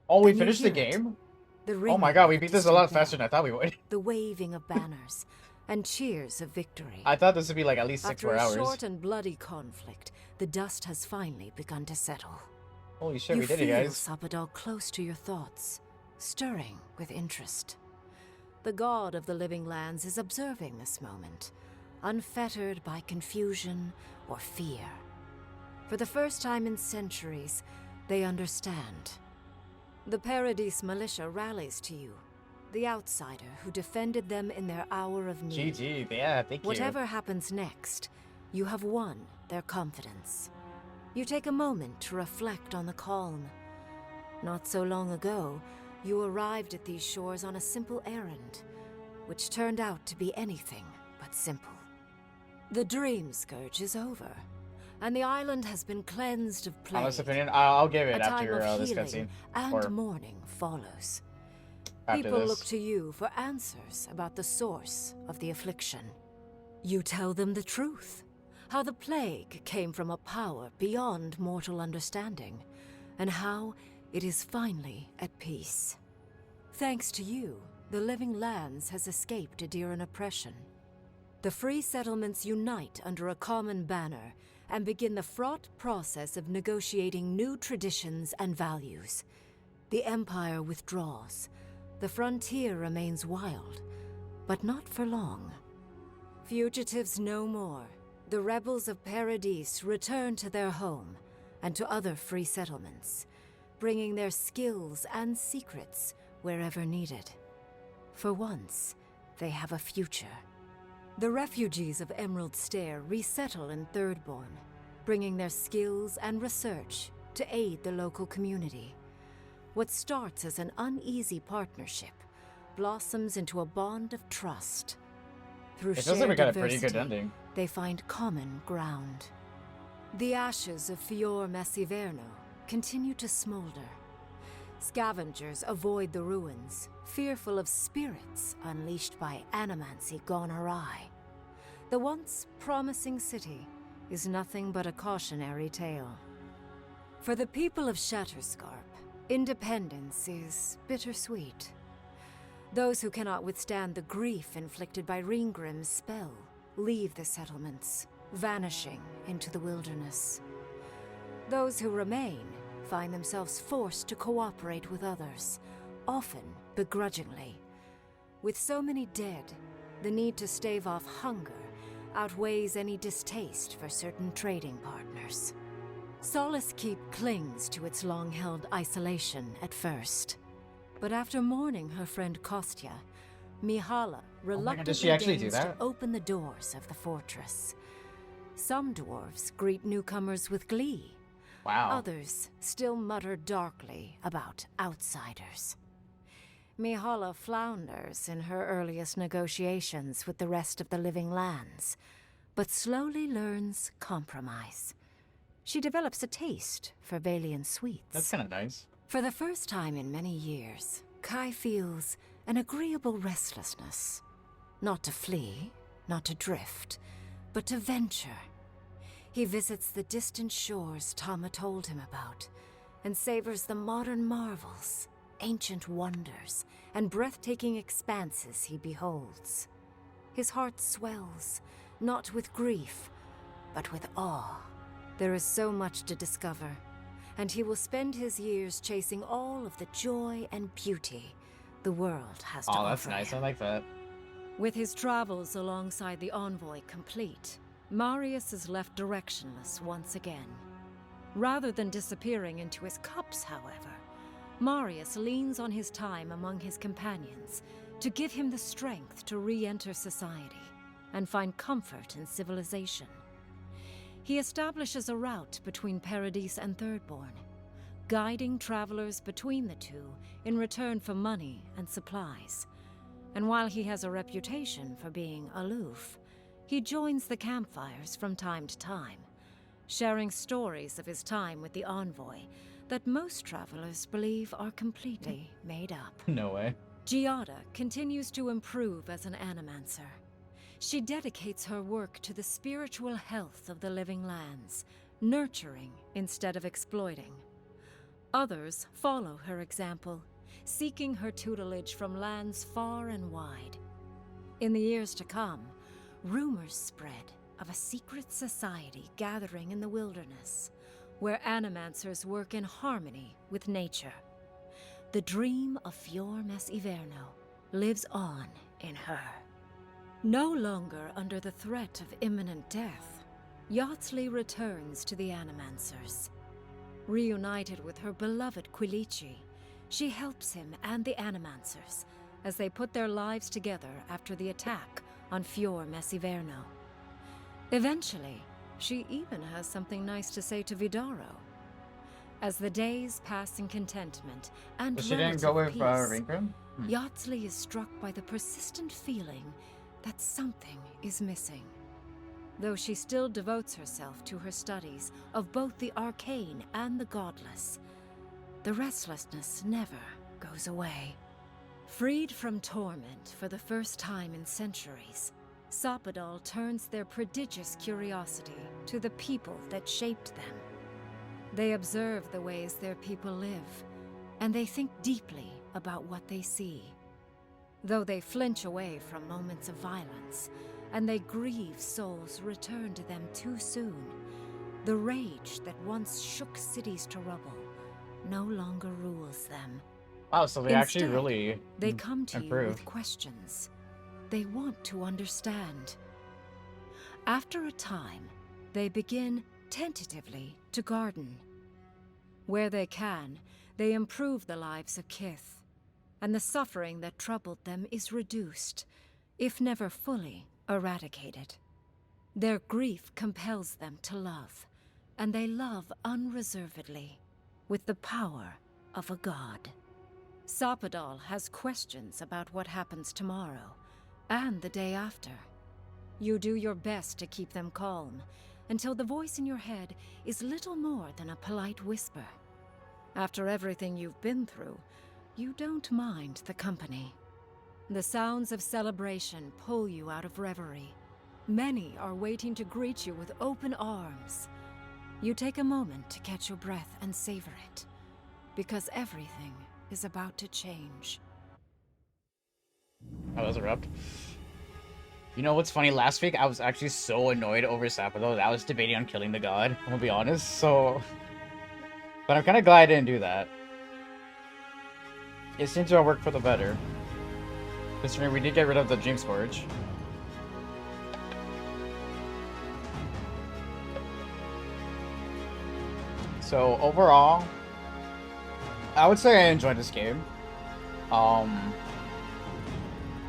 Speaker 1: Oh, we
Speaker 10: Then you
Speaker 1: finished the
Speaker 10: hear it.
Speaker 1: game?
Speaker 10: The
Speaker 1: Oh my
Speaker 10: ringing
Speaker 1: god, we
Speaker 10: of
Speaker 1: beat
Speaker 10: the
Speaker 1: this a lot
Speaker 10: distant
Speaker 1: faster than I thought we would.
Speaker 10: The waving of banners and cheers of victory.
Speaker 1: I thought this would be like at least 6 more
Speaker 10: After a
Speaker 1: hours.
Speaker 10: short and bloody conflict, the dust has finally begun to settle.
Speaker 1: Holy shit,
Speaker 10: You
Speaker 1: we did it,
Speaker 10: feel
Speaker 1: guys.
Speaker 10: Sapadal close to your thoughts, stirring with interest. The god of the living lands is observing this moment, unfettered by confusion or fear. For the first time in centuries, they understand. The Paradise militia rallies to you, the outsider who defended them in their hour of need.
Speaker 1: GG, yeah, thank you.
Speaker 10: Whatever happens next, you have won their confidence. You take a moment to reflect on the calm. Not so long ago, you arrived at these shores on a simple errand, which turned out to be anything but simple. The Dream Scourge is over, and the island has been cleansed of plague.
Speaker 1: Honest opinion, I'll give it
Speaker 10: A time
Speaker 1: after
Speaker 10: of
Speaker 1: this
Speaker 10: healing
Speaker 1: cutscene.
Speaker 10: and
Speaker 1: Or
Speaker 10: mourning follows.
Speaker 1: after
Speaker 10: People
Speaker 1: this.
Speaker 10: look to you for answers about the source of the affliction. You tell them the truth, how the plague came from a power beyond mortal understanding, and how it is finally at peace. Thanks to you, the Living Lands has escaped Adiran oppression. The free settlements unite under a common banner and begin the fraught process of negotiating new traditions and values. The Empire withdraws. The frontier remains wild, but not for long. Fugitives no more. The rebels of Paradise return to their home and to other free settlements, bringing their skills and secrets wherever needed. For once, they have a future. The refugees of Emerald Stair resettle in Thirdborn, bringing their skills and research to aid the local community. What starts as an uneasy partnership blossoms into a bond of trust. Through
Speaker 1: It feels like we got a pretty good ending.
Speaker 10: they find common ground. The ashes of Fior Messiverno continue to smolder. Scavengers avoid the ruins, fearful of spirits unleashed by animancy gone awry. The once promising city is nothing but a cautionary tale. For the people of Shatterscarp, independence is bittersweet. Those who cannot withstand the grief inflicted by Ringgrim's spell leave the settlements, vanishing into the wilderness. Those who remain find themselves forced to cooperate with others, often begrudgingly. With so many dead, the need to stave off hunger outweighs any distaste for certain trading partners. Solace Keep clings to its long-held isolation at first. But after mourning her friend Kostya, Mihala reluctantly
Speaker 1: does she actually do
Speaker 10: deigns
Speaker 1: that?
Speaker 10: to open the doors of the fortress. Some dwarves greet newcomers with glee.
Speaker 1: Wow.
Speaker 10: Others still mutter darkly about outsiders. Mihala flounders in her earliest negotiations with the rest of the living lands, but slowly learns compromise. She develops a taste for Valian sweets.
Speaker 1: That's kind of nice.
Speaker 10: For the first time in many years, Kai feels an agreeable restlessness. Not to flee, not to drift, but to venture. He visits the distant shores Tama told him about, and savors the modern marvels, ancient wonders, and breathtaking expanses he beholds. His heart swells, not with grief, but with awe. There is so much to discover, and he will spend his years chasing all of the joy and beauty the world has to offer.
Speaker 1: Oh, that's nice. I like that.
Speaker 10: With his travels alongside the envoy complete, Marius is left directionless once again. Rather than disappearing into his cups, however, Marius leans on his time among his companions to give him the strength to re-enter society and find comfort in civilization. He establishes a route between Paradise and Thirdborn, guiding travelers between the two in return for money and supplies. And while he has a reputation for being aloof, he joins the campfires from time to time, sharing stories of his time with the envoy that most travelers believe are completely made up.
Speaker 1: No way.
Speaker 10: Giada continues to improve as an animancer. She dedicates her work to the spiritual health of the living lands, nurturing instead of exploiting. Others follow her example, seeking her tutelage from lands far and wide. In the years to come, rumors spread of a secret society gathering in the wilderness, where animancers work in harmony with nature. The dream of Fior Messiverno lives on in her. No longer under the threat of imminent death, Yachtley returns to the Animancers. Reunited with her beloved Quilici, she helps him and the Animancers as they put their lives together after the attack on Fior Messiverno. Eventually, she even has something nice to say to Vidaro. As the days pass in contentment and
Speaker 1: But she didn't
Speaker 10: relative
Speaker 1: go with
Speaker 10: peace,
Speaker 1: Ringgrim?
Speaker 10: Yachtley is struck by the persistent feeling that something is missing. Though she still devotes herself to her studies of both the arcane and the godless, the restlessness never goes away. Freed from torment for the first time in centuries, Sapadal turns their prodigious curiosity to the people that shaped them. They observe the ways their people live, and they think deeply about what they see. Though they flinch away from moments of violence, and they grieve souls returned to them too soon, the rage that once shook cities to rubble no longer rules them.
Speaker 1: Wow, so they actually
Speaker 10: Instead,
Speaker 1: really
Speaker 10: they come to you
Speaker 1: improved.
Speaker 10: with questions. They want to understand. After a time, they begin tentatively to garden. Where they can, they improve the lives of Kith, and the suffering that troubled them is reduced, if never fully eradicated. Their grief compels them to love, and they love unreservedly, with the power
Speaker 18: of a god. Sapadal has questions about what happens tomorrow, and the day after. You do your best to keep them calm, until the voice in your head is little more than a polite whisper. After everything you've been through, you don't mind the company. The sounds of celebration pull you out of reverie. Many are waiting to greet you with open arms. You take a moment to catch your breath and savor it, because everything is about to change.
Speaker 1: Oh, that was a rub. You know what's funny? Last week I was actually so annoyed over Sapadol that I was debating on killing the god. I'm gonna be honest. So, but I'm kind of glad I didn't do that. It seems to have worked for the better. Considering we did get rid of the Dream Scourge. So overall, I would say I enjoyed this game.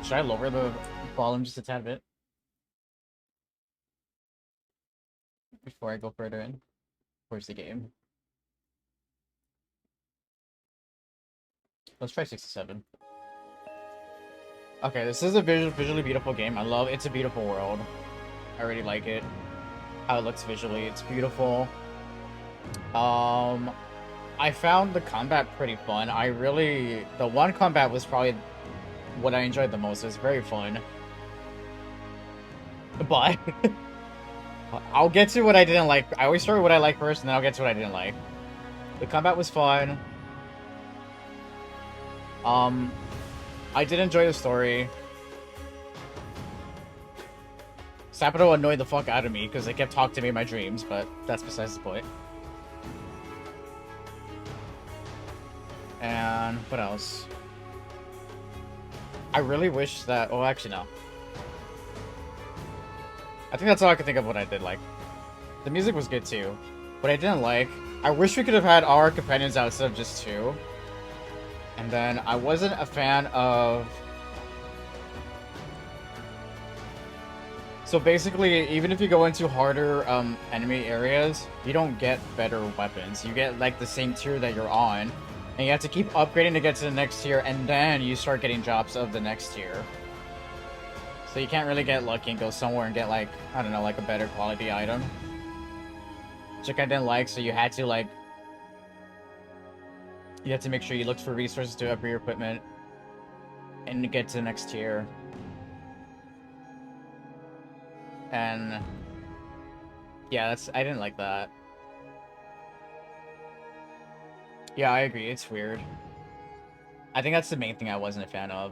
Speaker 1: Should I lower the volume just a tad bit before I go further in? Where's the game? Let's try 67. Okay, this is a visually beautiful game. I love It's a Beautiful World. I really like it. How it looks visually, it's beautiful. I found the combat pretty fun. The one combat was probably what I enjoyed the most. It was very fun. But I'll get to what I didn't like. I always start with what I like first, and then I'll get to what I didn't like. The combat was fun. I did enjoy the story. Sapporo annoyed the fuck out of me because they kept talking to me in my dreams, but that's besides the point. And what else? I really wish that... Oh, actually, no. I think that's all I can think of what I did like. The music was good, too. What I didn't like... I wish we could have had our companions out instead of just 2. And then I wasn't a fan of... So basically, even if you go into harder enemy areas, you don't get better weapons. You get like the same tier that you're on. And you have to keep upgrading to get to the next tier, and then you start getting drops of the next tier. So you can't really get lucky and go somewhere and get like, I don't know, like a better quality item. Which I didn't like, so you had to like... You have to make sure you look for resources to upgrade your equipment. And get to the next tier. And... Yeah, I didn't like that. Yeah, I agree. It's weird. I think that's the main thing I wasn't a fan of.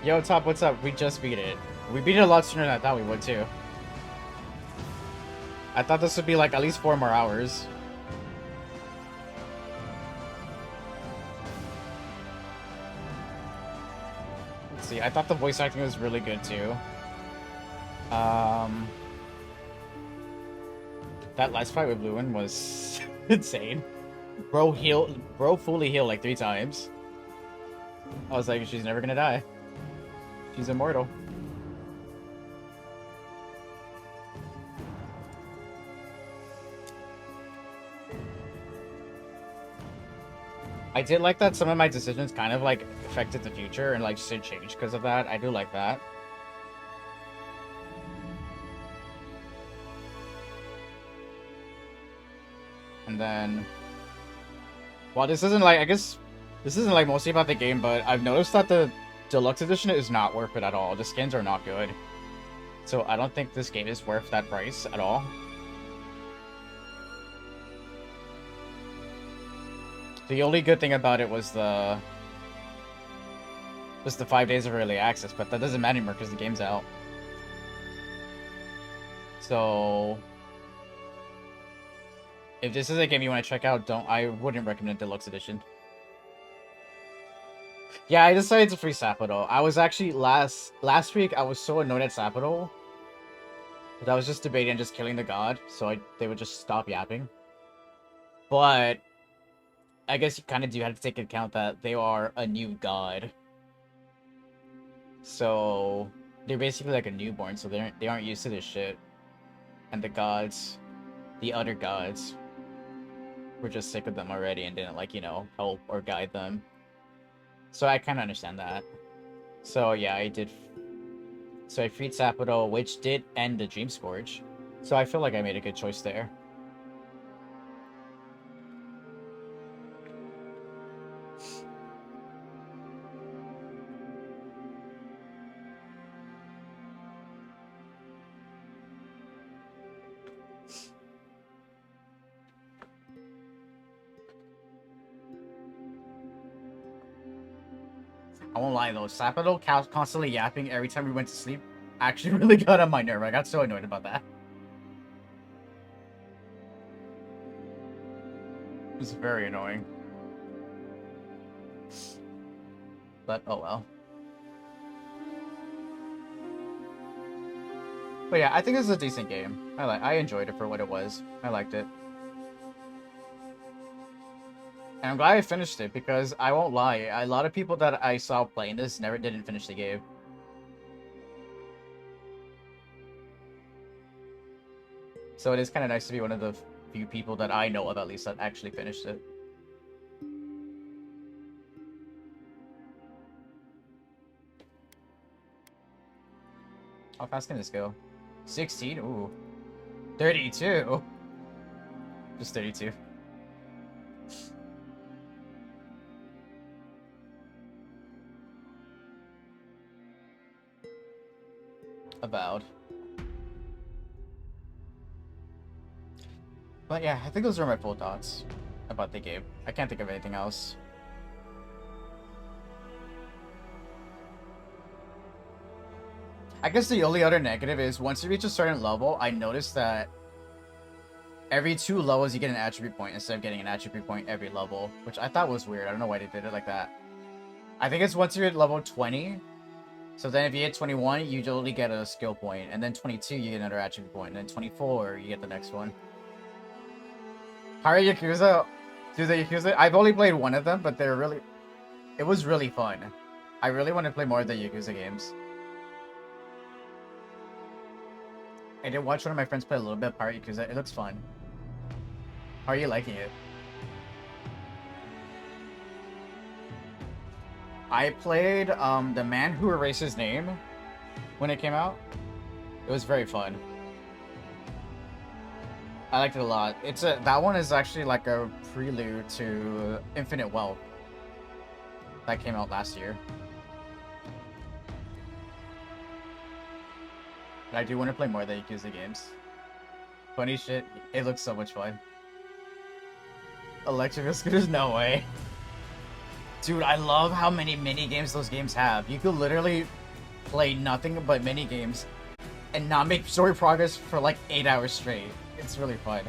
Speaker 1: Yo, Top, what's up? We just beat it. We beat it a lot sooner than I thought we would, too. I thought this would be like at least 4 more hours. Let's see, I thought the voice acting was really good too. That last fight with Lewin was insane. Bro fully healed like 3 times. I was like, she's never gonna die. She's immortal. I did like that some of my decisions kind of like affected the future and like should change because of that. I do like that. And then, well, this isn't like, I guess this isn't like mostly about the game, but I've noticed that the deluxe edition is not worth it at all. The skins are not good. So I don't think this game is worth that price at all. The only good thing about it was the 5 days of early access, but that doesn't matter anymore because the game's out. So if this is a game you want to check out, I wouldn't recommend Deluxe Edition. Yeah, I decided to free Sapporo. I was actually last week I was so annoyed at Sapporo that I was just debating just killing the god, so they would just stop yapping. But I guess you kind of do have to take into account that they are a new god. So they're basically like a newborn, so they aren't used to this shit. And the gods, the other gods, were just sick of them already and didn't, like, you know, help or guide them. So I kind of understand that. So yeah, I did. So I freed Sapado, which did end the Dream Scourge. So I feel like I made a good choice there. I won't lie though, Sapado constantly yapping every time we went to sleep actually really got on my nerve. I got so annoyed about that. It was very annoying. But oh well. But yeah, I think this is a decent game. I enjoyed it for what it was. I liked it. And I'm glad I finished it, because I won't lie, a lot of people that I saw playing this didn't finish the game. So it is kind of nice to be one of the few people that I know of, at least, that actually finished it. How fast can this go? 16? Ooh. 32? Just 32. Avowed. But yeah, I think those are my full thoughts about the game. I can't think of anything else. I guess the only other negative is once you reach a certain level, I noticed that every 2 levels you get an attribute point instead of getting an attribute point every level, which I thought was weird. I don't know why they did it like that. I think it's once you're at level 20, so then if you hit 21, you only get a skill point, and then 22 you get another attribute point, and then 24 you get the next one. Pirate Yakuza, dude, the Yakuza, I've only played one of them, but it was really fun. I really want to play more of the Yakuza games. I did watch one of my friends play a little bit of Pirate Yakuza. It looks fun. How are you liking it? I played The Man Who Erased His Name when it came out. It was very fun. I liked it a lot. That one is actually like a prelude to Infinite Wealth that came out last year. But I do want to play more of the Yakuza games. Funny shit, it looks so much fun. Electric scooters? No way. Dude, I love how many mini games those games have. You could literally play nothing but mini games and not make story progress for like 8 hours straight. It's really fun.